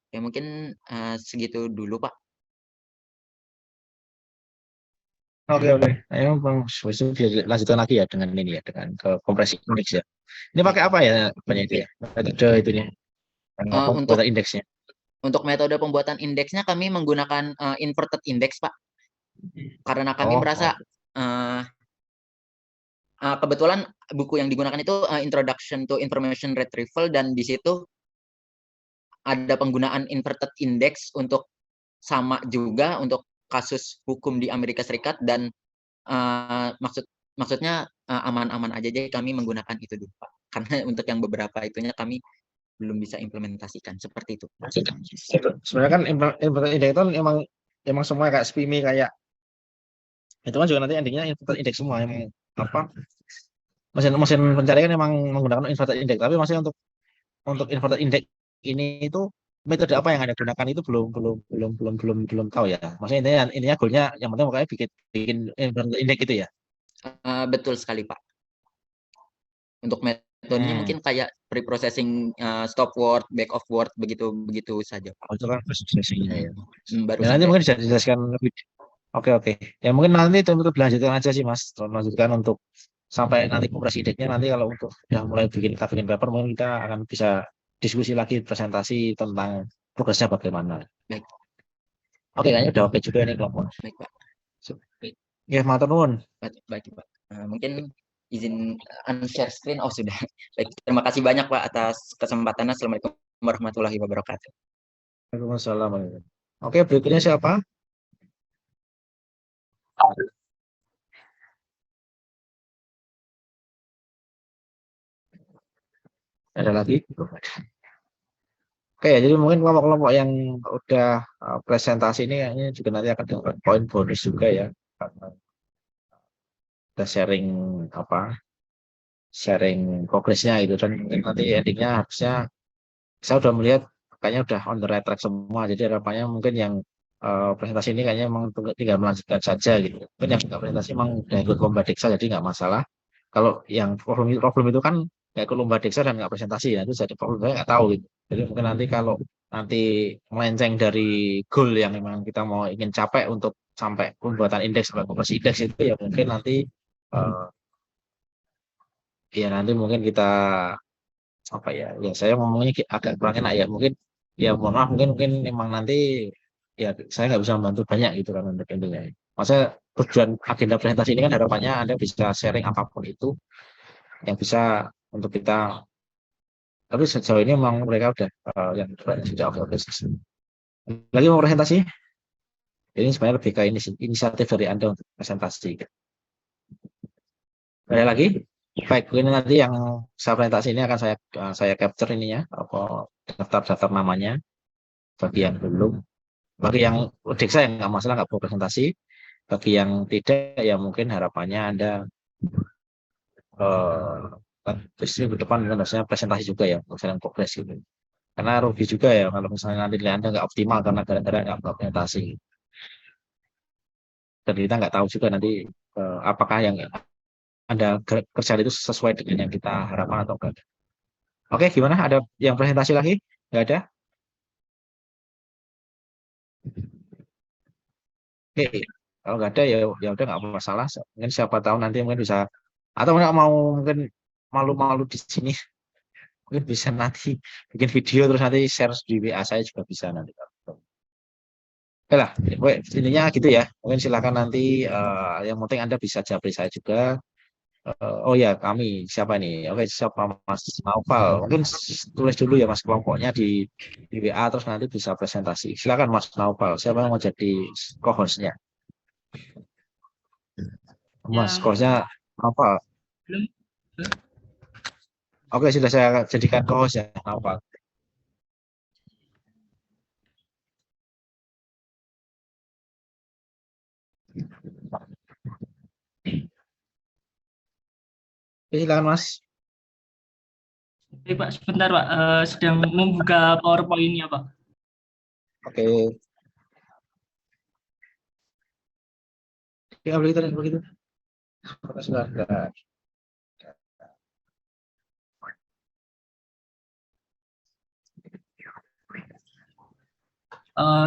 Ya mungkin segitu dulu Pak. Oke. Ayo Bang, besok lanjutkan lagi ya dengan ini ya dengan ke kompresi indeks ya. Ini pakai apa ya banyak itu ya? Metode itunya. Untuk indeksnya. Untuk metode pembuatan indeksnya kami menggunakan inverted index Pak. Karena kami merasa kebetulan buku yang digunakan itu Introduction to Information Retrieval dan di situ ada penggunaan inverted index untuk sama juga untuk kasus hukum di Amerika Serikat dan maksudnya aman-aman aja jadi kami menggunakan itu dulu Pak. Karena untuk yang beberapa itunya kami belum bisa implementasikan seperti itu. Sebenarnya kan inverted index itu emang semua kayak SPMI kayak itu kan juga nanti endingnya inverted index semua emang apa mesin pencarian emang menggunakan inverted index tapi maksudnya untuk inverted index ini itu metode apa yang Anda gunakan itu belum tahu ya. Maksudnya intinya goalnya yang penting makanya bikin inverted index itu ya. Betul sekali Pak. Untuk metodenya mungkin kayak pre-processing stop word, back of word begitu saja Pak. Itu kan pre-processingnya ya. Baru nanti mungkin bisa dijelaskan lebih. Oke. Ya mungkin nanti untuk dilanjutkan aja sih Mas. Lanjutkan untuk sampai nanti kompresi indeksnya nanti kalau untuk yang mulai bikin paper mungkin kita akan bisa diskusi lagi presentasi tentang progresnya bagaimana. Baik. Oke, kayaknya udah oke juga ini kelompok. Baik Pak. Ya, matur nuwun. Baik Pak. Mungkin izin unshare screen. Oh sudah. Baik, terima kasih banyak Pak atas kesempatannya. Assalamualaikum warahmatullahi wabarakatuh. Waalaikumsalam. Oke, berikutnya siapa? Ada lagi? Oke, jadi mungkin kelompok-kelompok yang udah presentasi ini kayaknya juga nanti akan dapat poin bonus juga ya. Kita sharing progresnya itu dan nanti endingnya harusnya saya udah melihat kayaknya udah on the right track semua. Jadi harapannya mungkin yang presentasi ini kayaknya memang tinggal melanjutkan saja gitu. Mungkin yang presentasi memang udah ikut lomba Dexa jadi nggak masalah. Kalau yang problem itu kan nggak ikut lomba Dexa dan nggak presentasi ya itu jadi problem saya nggak tahu gitu. Jadi mungkin nanti kalau melenceng dari goal yang memang kita mau ingin capai untuk sampai pembuatan indeks atau kompresi indeks itu ya mungkin nanti nanti mungkin kita saya ngomongnya agak kurang enak ya mungkin ya mohon maaf mungkin memang nanti ya saya nggak bisa membantu banyak gitu kan untuk intinya. Maksudnya tujuan agenda presentasi ini kan harapannya Anda bisa sharing apapun itu yang bisa untuk kita. Tapi sejauh ini memang mereka udah yang sudah oke. Lagi mau presentasi? Ini sebenarnya lebih ke inisiatif dari Anda untuk presentasi. Ada lagi? Baik, ini nanti yang saya presentasi ini akan saya capture ininya, apa daftar namanya bagi yang belum. Bagi yang Dexa yang nggak masalah, nggak perlu presentasi. Bagi yang tidak, ya mungkin harapannya Anda minggu depan mungkin harusnya presentasi juga ya, misalnya progres gitu. Karena rugi juga ya kalau misalnya nanti nilai Anda nggak optimal karena gara-gara nggak presentasi. Dan kita nggak tahu juga nanti apakah yang Anda kerjakan itu sesuai dengan yang kita harapkan atau enggak. Oke, gimana? Ada yang presentasi lagi? Nggak ada? Oke, kalau nggak ada ya udah nggak masalah. Mungkin siapa tahu nanti mungkin bisa, atau nggak mau mungkin malu-malu di sini, mungkin bisa nanti bikin video terus nanti share di WA saya juga bisa nanti. Oke lah, intinya gitu ya. Mungkin silakan nanti yang penting Anda bisa japri saya juga. Oh ya, kami siapa nih? Oke, siapa Mas Naufal? Mungkin tulis dulu ya Mas kelompoknya di WA terus nanti bisa presentasi. Silakan Mas Naufal. Siapa yang mau jadi co-hostnya? Mas co-hostnya Naufal. Oke, sudah saya jadikan co-host ya Naufal. Silakan Mas. Oke, Pak, sebentar Pak, sedang membuka PowerPoint-nya Pak. Oke. Ya begitu. Sudah.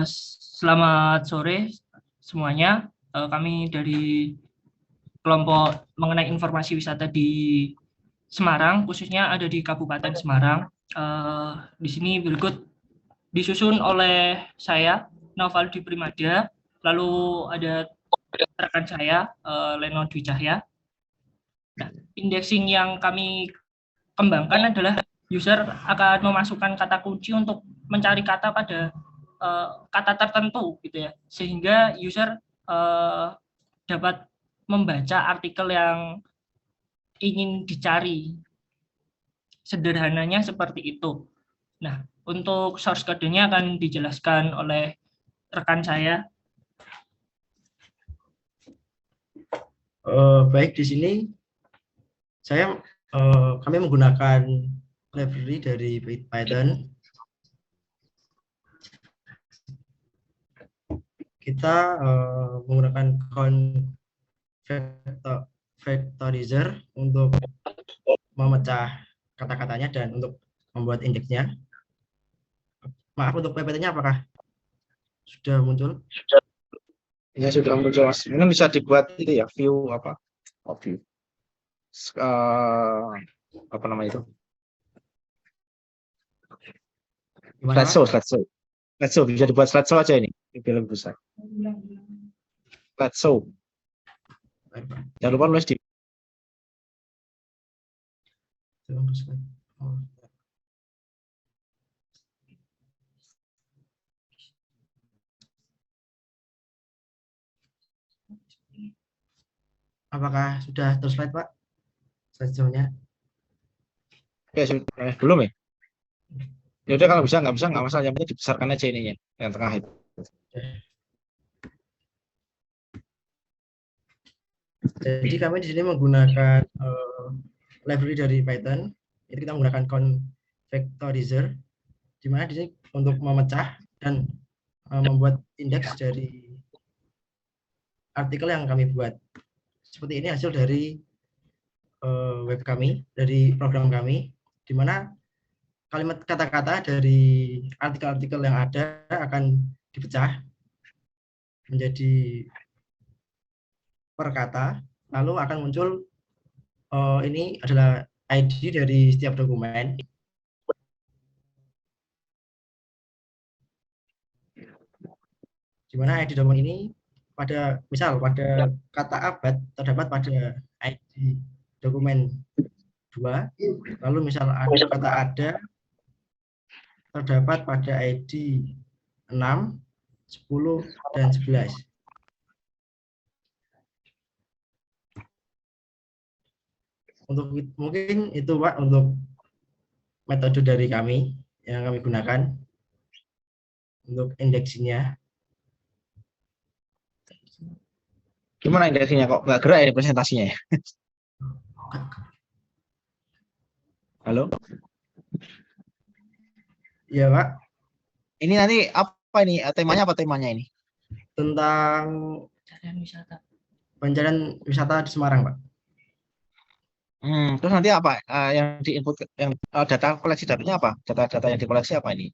Selamat sore semuanya. Kami dari kelompok mengenai informasi wisata di Semarang, khususnya ada di Kabupaten Semarang. Di sini berikut disusun oleh saya, Novaldi Primada, lalu ada rekan saya, Leno Dwi Cahya. Nah, indexing yang kami kembangkan adalah user akan memasukkan kata kunci untuk mencari kata pada kata tertentu, gitu ya, sehingga user dapat membaca artikel yang ingin dicari. Sederhananya seperti itu. Nah, untuk source code-nya akan dijelaskan oleh rekan saya. Baik, di sini kami menggunakan library dari Python. Kita menggunakan vectorizer untuk memecah kata-katanya dan untuk membuat indeksnya. Maaf, untuk PPT-nya apakah sudah muncul? Ya sudah muncul Mas. Ini bisa dibuat itu ya, view apa? Oh, view. Apa namanya itu? Slideshow bisa dibuat slideshow aja ini. Lebih besar. Slideshow. Jangan lupa nulis di. Apakah sudah terslide Pak? Slideshow-nya? Ya sudah, belum ya? Ya udah kalau bisa nggak masalah, yang penting dibesarkan aja ininya yang tengah itu. Jadi kami di sini menggunakan library dari Python. Itu kita menggunakan vectorizer, di mana di sini untuk memecah dan membuat indeks dari artikel yang kami buat. Seperti ini hasil dari web kami, dari program kami, di mana kalimat kata-kata dari artikel-artikel yang ada akan dipecah menjadi per kata, lalu akan muncul ini adalah ID dari setiap dokumen. Di mana ID dokumen ini pada kata abad terdapat pada ID dokumen 2, lalu misal ada kata ada terdapat pada ID 6, 10, dan 11. mungkin itu Pak untuk metode dari kami yang kami gunakan untuk indeksinya. Gimana indeksinya kok nggak gerak ini presentasinya ya? Halo? Iya Pak, Ini nanti apa ini? Temanya apa temanya ini? tentang pencarian wisata di Semarang Pak. Terus nanti apa yang diinput yang data koleksi datanya apa? Data-data yang dikoleksi apa ini?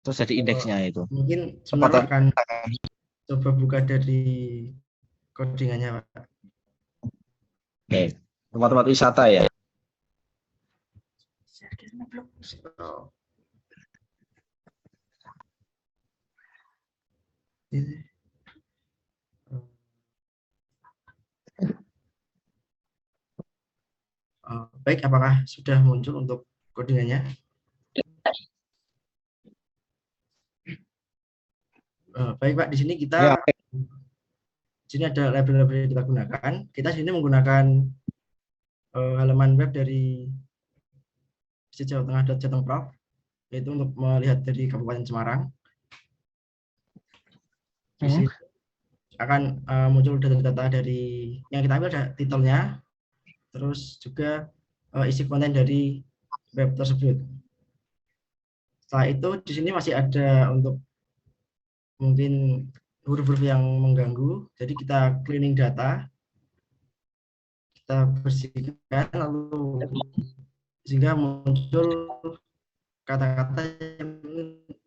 Terus jadi indeksnya itu. Mungkin sebentar akan coba buka dari codingannya Pak. Oke. Tempat-tempat wisata ya. Baik, apakah sudah muncul untuk codingannya? Baik Pak, di sini kita di sini ada library yang kita gunakan. Kita di sini menggunakan halaman web dari Jawa-Tengah.Jateng.Prof, yaitu untuk melihat dari Kabupaten Semarang. Di sini akan muncul data-data dari yang kita ambil, ada titelnya, terus juga isi konten dari web tersebut. Setelah itu di sini masih ada untuk mungkin huruf-huruf yang mengganggu, jadi kita cleaning data, kita bersihkan, lalu sehingga muncul kata-kata yang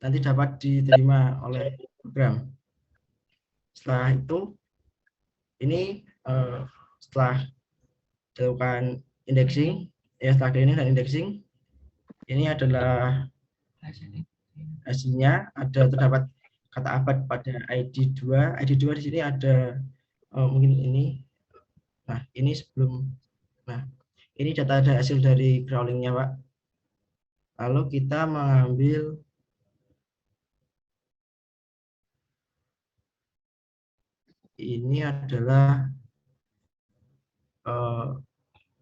nanti dapat diterima oleh program. Setelah itu, ini setelah dilakukan indexing, setelah cleaning dan indexing, ini adalah hasilnya. Ada terdapat kata abad pada ID 2. ID 2 di sini ada mungkin ini. Nah, ini sebelum. Nah, ini data hasil dari crawlingnya, Pak. Lalu kita mengambil ini adalah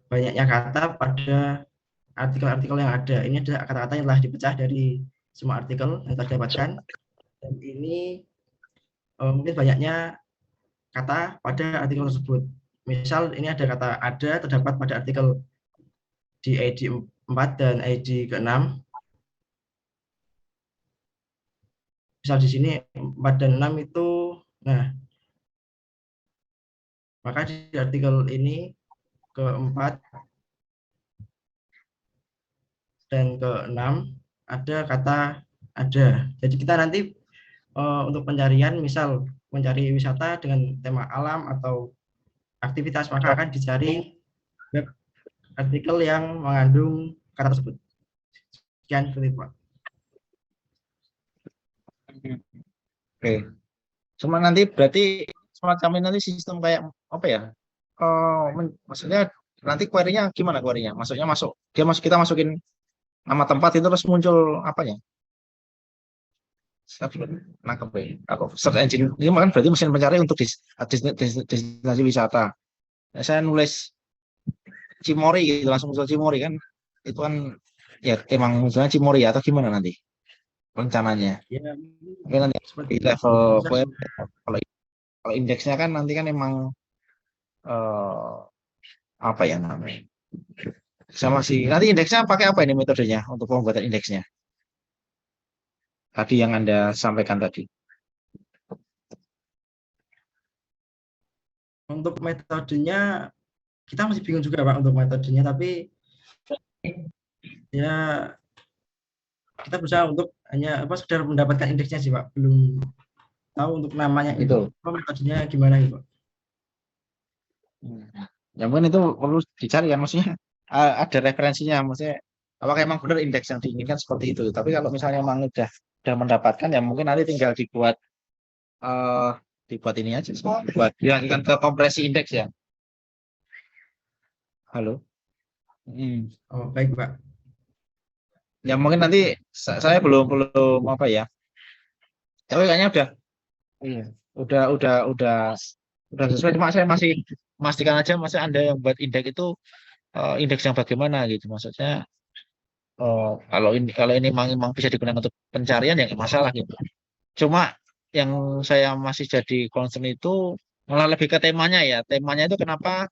banyaknya kata pada artikel-artikel yang ada. Ini adalah kata-kata yang telah dipecah dari semua artikel yang kita dapatkan. Dan ini mungkin banyaknya kata pada artikel tersebut. Misal ini ada kata ada terdapat pada artikel di ID 4 dan ID ke-6. Misal di sini 4 dan 6 itu, nah, maka di artikel ini ke-4 dan ke-6 ada kata ada. Jadi kita nanti untuk pencarian, misal mencari wisata dengan tema alam atau aktivitas, maka akan dicari web artikel yang mengandung kata tersebut. Sekian, seperti itu, Pak. Oke. Cuma nanti berarti semacam ini nanti sistem kayak apa ya? Maksudnya nanti query-nya gimana query-nya? Maksudnya kita masukin nama tempat itu terus muncul apanya? Nangkep ya. Aku search engine ini kan berarti mesin pencari untuk destinasi wisata. Nah, saya nulis Cimory gitu langsung muncul Cimory kan? Itu kan ya emang munculnya Cimory atau gimana nanti rencananya? Ya, mungkin nanti di level web kalau indeksnya kan nanti kan emang apa ya namanya? Sama sih. Nanti indeksnya pakai apa ini metodenya untuk pembuatan indeksnya? Tadi yang Anda sampaikan tadi. Untuk metodenya kita masih bingung juga Pak untuk metodenya, tapi ya kita berusaha untuk hanya sekedar mendapatkan indeksnya sih Pak, belum tahu untuk namanya itu metodenya gimana gitu Pak. Ya mungkin itu perlu dicari kan, maksudnya ada referensinya, maksudnya apakah emang benar indeks yang diinginkan seperti itu. Tapi kalau misalnya emang udah mendapatkan, ya mungkin nanti tinggal dibuat ini aja, buat dilakukan ke kompresi indeks ya. Halo. Oh baik Pak. Ya mungkin nanti saya belum apa ya. Tapi kayaknya udah sesuai. Cuma saya masih memastikan aja, masih Anda yang buat indeks itu indeks yang bagaimana gitu. Maksudnya kalau ini memang bisa digunakan untuk pencarian ya nggak masalah gitu. Cuma yang saya masih jadi concern itu malah lebih ke temanya ya. Temanya itu kenapa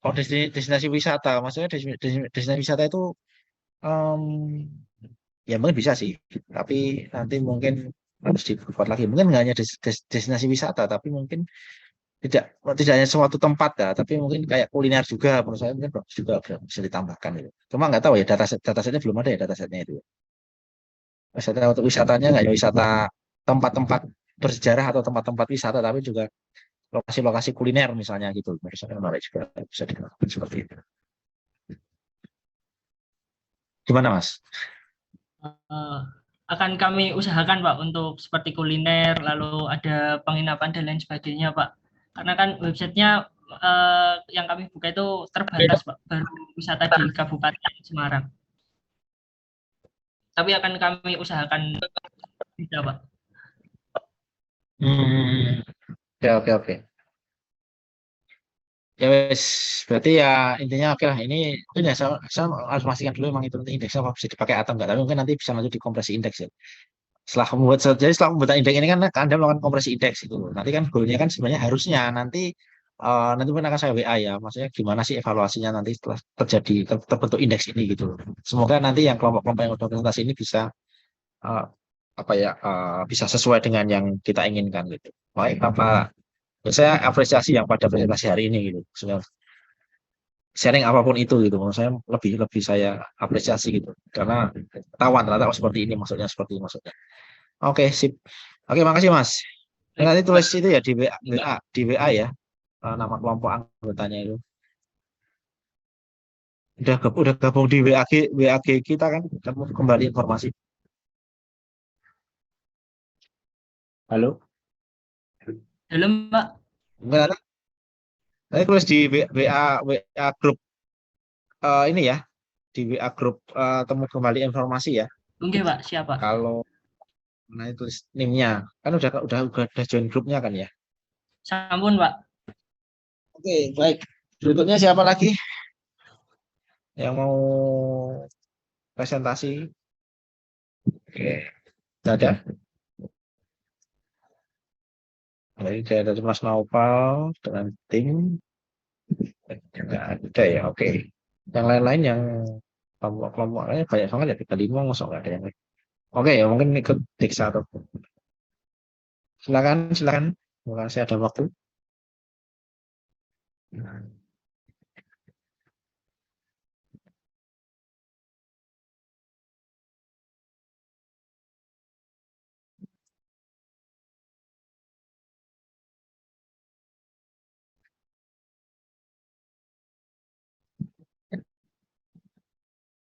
destinasi wisata? Maksudnya destinasi wisata itu em, ya mungkin bisa sih, tapi nanti mungkin harus dibuat lagi. Mungkin nggak hanya destinasi wisata, tapi mungkin tidak tidak hanya suatu tempat ya, tapi mungkin kayak kuliner juga menurut saya mungkin juga bisa ditambahkan gitu. Cuma nggak tahu ya datasetnya belum ada ya datasetnya itu. Wisata untuk wisatanya nggak ya wisata tempat-tempat bersejarah atau tempat-tempat wisata, tapi juga lokasi-lokasi kuliner misalnya gitu. Menurut saya menarik juga bisa dilakukan seperti itu. Gimana Mas? Akan kami usahakan Pak untuk seperti kuliner, lalu ada penginapan dan lain sebagainya Pak. Karena kan websitenya yang kami buka itu terbatas Pak, baru wisata di Kabupaten Semarang. Tapi akan kami usahakan bisa Pak. Oke. Ya wes, berarti ya intinya oke lah. Ini ya saya harus pastikan dulu memang itu nanti indeksnya apa bisa dipakai atau enggak. Tapi mungkin nanti bisa lanjut di kompresi indeks ya. Setelah membuat indeks ini kan Anda melakukan kompresi indeks itu. Nanti kan goalnya kan sebenarnya harusnya nanti mungkin akan saya WA ya. Maksudnya gimana sih evaluasinya nanti setelah terbentuk indeks ini gitu. Semoga nanti yang kelompok-kelompok yang udah presentasi ini bisa bisa sesuai dengan yang kita inginkan gitu. Baik, saya apresiasi yang pada presentasi hari ini gitu. Maksudnya sharing apapun itu gitu. Menurut saya lebih saya apresiasi gitu. Karena ketahuan ternyata seperti ini maksudnya. Oke, sip. Oke, makasih Mas. Nanti tulis itu ya di WA ya. Nama kelompok anggotanya itu. Udah gabung di WAG kita kan. Kamu kembali informasi. Halo? Halo Mbak. Enggak, nanti tulis di WA grup ini ya, di WA grup temu kembali informasi ya. Oke Pak, siapa? Kalau nanti tulis NIM-nya, kan udah join grupnya kan ya. Sampun Pak. Oke, baik. Berikutnya siapa lagi yang mau presentasi? Oke, tidak ada. Jadi dari Mas Naufal dengan tim juga ada ya. Oke. Yang lain-lain yang kelompok-kelompoknya banyak banget ya, 35 masuk nggak ada yang lain. Oke ya, mungkin ikut Diksa atau silakan. Terima kasih ada waktu.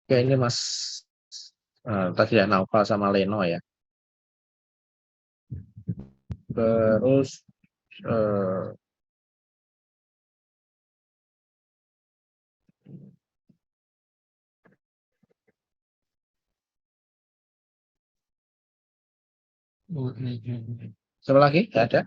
Oke, ini Mas tadi ya Naufal sama Leno ya. Terus siapa lagi? Nggak ada?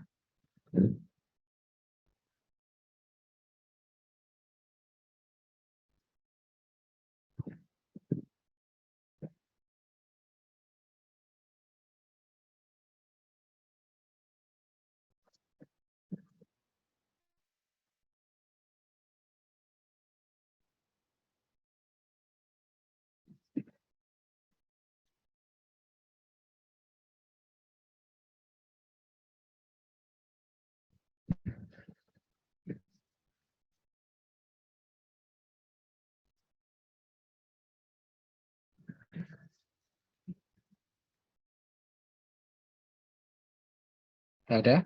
Nggak ada?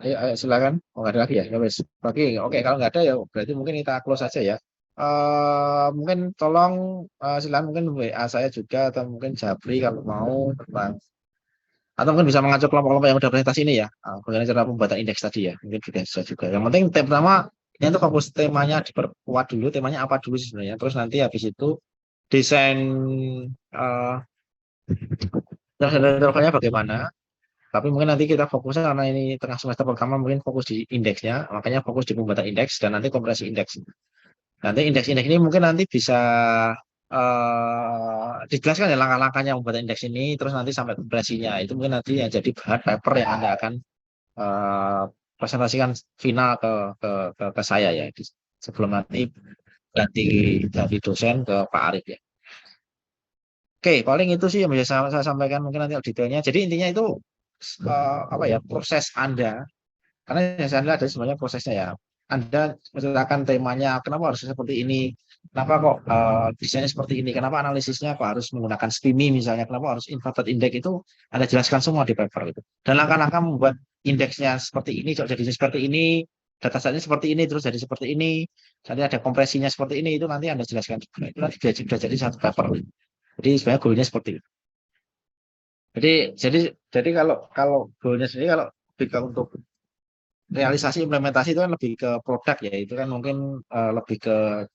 Ayo silakan. Oh, nggak ada lagi ya? Ya wes. Oke, kalau nggak ada ya berarti mungkin kita close saja ya. Mungkin tolong silakan mungkin WA saya juga atau mungkin Jabri kalau mau tentang atau mungkin bisa mengajak kelompok-kelompok yang udah presentasi ini ya. Bagaimana cara pembuatan indeks tadi ya. Mungkin juga bisa juga. Yang penting pertama Ini tuh fokus temanya diperkuat dulu, temanya apa dulu sih sebenarnya. Terus nanti habis itu desain intervalnya bagaimana. Tapi mungkin nanti kita fokusnya karena ini tengah semester pertama mungkin fokus di indeksnya, makanya fokus di pembuatan indeks dan nanti kompresi indeks. Nanti indeks-indeks ini mungkin nanti bisa dijelaskan ya langkah-langkahnya membuat indeks ini, terus nanti sampai kompresinya. Itu mungkin nanti yang jadi bahan paper yang Anda akan presentasikan final ke saya ya, sebelum nanti ganti dosen ke Pak Arif ya. Oke, paling itu sih yang bisa saya sampaikan mungkin nanti detailnya. Jadi intinya itu apa ya, proses Anda, karena yang Anda ada sebenarnya prosesnya ya. Anda menceritakan temanya, kenapa harus seperti ini, kenapa kok desainnya seperti ini, kenapa analisisnya kok harus menggunakan SPMI misalnya, kenapa harus inverted index, itu Anda jelaskan semua di paper itu. Dan langkah-langkah membuat indeksnya seperti ini, jadi seperti ini, datasetnya seperti ini, terus jadi seperti ini, nanti ada kompresinya seperti ini, itu nanti Anda jelaskan. Itu nanti sudah jadi satu paper. Jadi sebenarnya goalnya seperti itu. Jadi kalau goalnya sendiri, kalau untuk realisasi implementasi itu kan lebih ke produk ya, itu kan mungkin lebih ke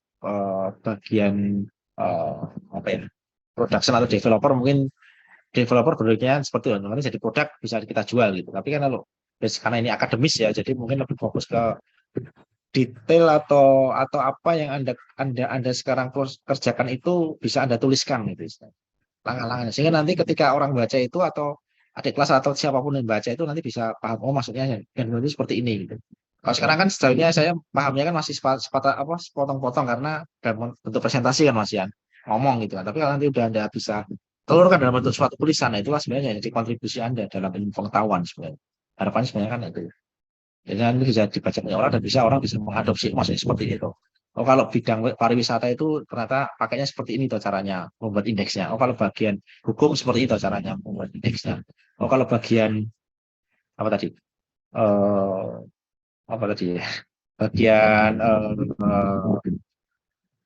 bagian apa ya, production atau developer, mungkin developer produknya seperti itu nanti jadi produk bisa kita jual gitu. Tapi kan kalau karena ini akademis ya, jadi mungkin lebih fokus ke detail atau apa yang anda sekarang kerjakan itu bisa Anda tuliskan gitu langkah-langkahnya, sehingga nanti ketika orang baca itu atau adik kelas atau siapapun yang baca itu nanti bisa paham, oh maksudnya yang itu seperti ini gitu. Kalau sekarang kan sejauhnya saya pahamnya kan masih sepotong-potong karena dalam bentuk presentasi kan Mas Yan ngomong gitu kan. Tapi kalau nanti udah Anda bisa telurkan dalam bentuk suatu tulisan, nah itulah sebenarnya jadi kontribusi Anda dalam ilmu pengetahuan sebenarnya. Harapannya sebenarnya kan itu. Jadi nanti bisa dibaca banyak orang dan orang bisa mengadopsi maksudnya seperti itu. Oh kalau bidang pariwisata itu ternyata pakainya seperti ini tuh caranya membuat indeksnya. Oh kalau bagian hukum seperti itu caranya membuat indeksnya. Oh kalau bagian apa tadi? Apa tadi? Bagian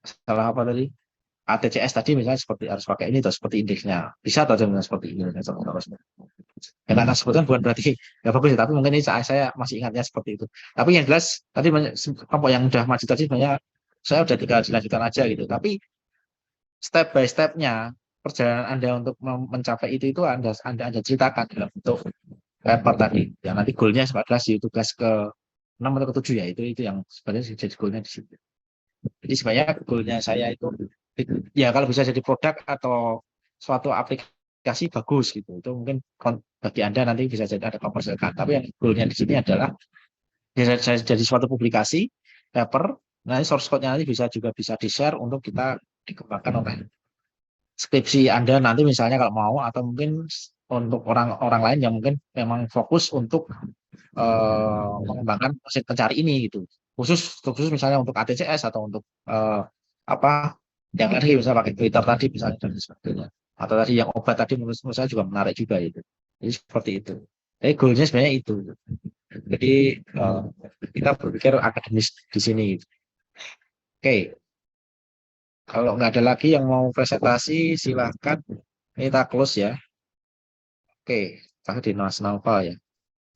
salah apa tadi? ATCS tadi misalnya seperti harus pakai ini atau seperti indeksnya. Bisa atau seperti ini dan seterusnya. Yang Anda sebutkan bukan berarti nggak bagus ya, tapi mungkin ini saya masih ingatnya seperti itu. Tapi yang jelas tadi kelompok yang udah maju tadi sebenarnya saya udah tinggal dilanjutkan aja gitu. Tapi step by stepnya perjalanan Anda untuk mencapai itu Anda ceritakan dalam bentuk paper tadi. Yang nanti goalnya adalah di tugas ke 6 atau ke 7 ya, itu yang sebenarnya jadi goalnya di situ. Jadi sebenarnya goalnya saya itu ya kalau bisa jadi produk atau suatu aplikasi bagus gitu, itu mungkin bagi Anda nanti bisa jadi ada kommersialkan. Tapi yang goalnya di sini adalah jadi suatu publikasi paper, nanti source code-nya nanti bisa di share untuk kita dikembangkan oleh skripsi Anda nanti misalnya kalau mau, atau mungkin untuk orang lain yang mungkin memang fokus untuk mengembangkan mesin pencari ini gitu, khusus misalnya untuk ATCS atau untuk apa yang tadi misalnya pakai Twitter tadi misalnya dan sebagainya, atau tadi yang obat tadi menurut saya juga menarik juga itu. Jadi seperti itu. Jadi goalnya sebenarnya itu. Jadi kita berpikir akademis di sini. Oke. Kalau nggak ada lagi yang mau presentasi, silakan kita close ya. Oke, tadi di Nasional ya.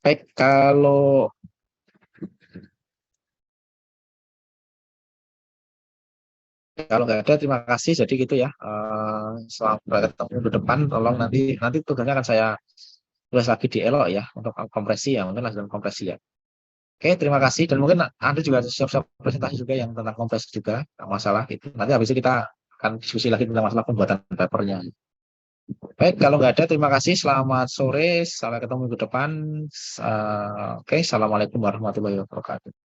Baik, kalau nggak ada, terima kasih. Jadi gitu ya. Selamat ketemu minggu depan. Tolong nanti tugasnya akan saya tulis lagi di Elo ya untuk kompresi ya, mungkin dalam kompresi ya. Oke, terima kasih. Dan mungkin Anda juga siap-siap presentasi juga yang tentang kompresi juga, nggak masalah gitu. Nanti habis itu kita akan diskusi lagi tentang masalah pembuatan papernya. Baik, kalau nggak ada, terima kasih. Selamat sore, sampai ketemu minggu depan. Oke, assalamualaikum warahmatullahi wabarakatuh.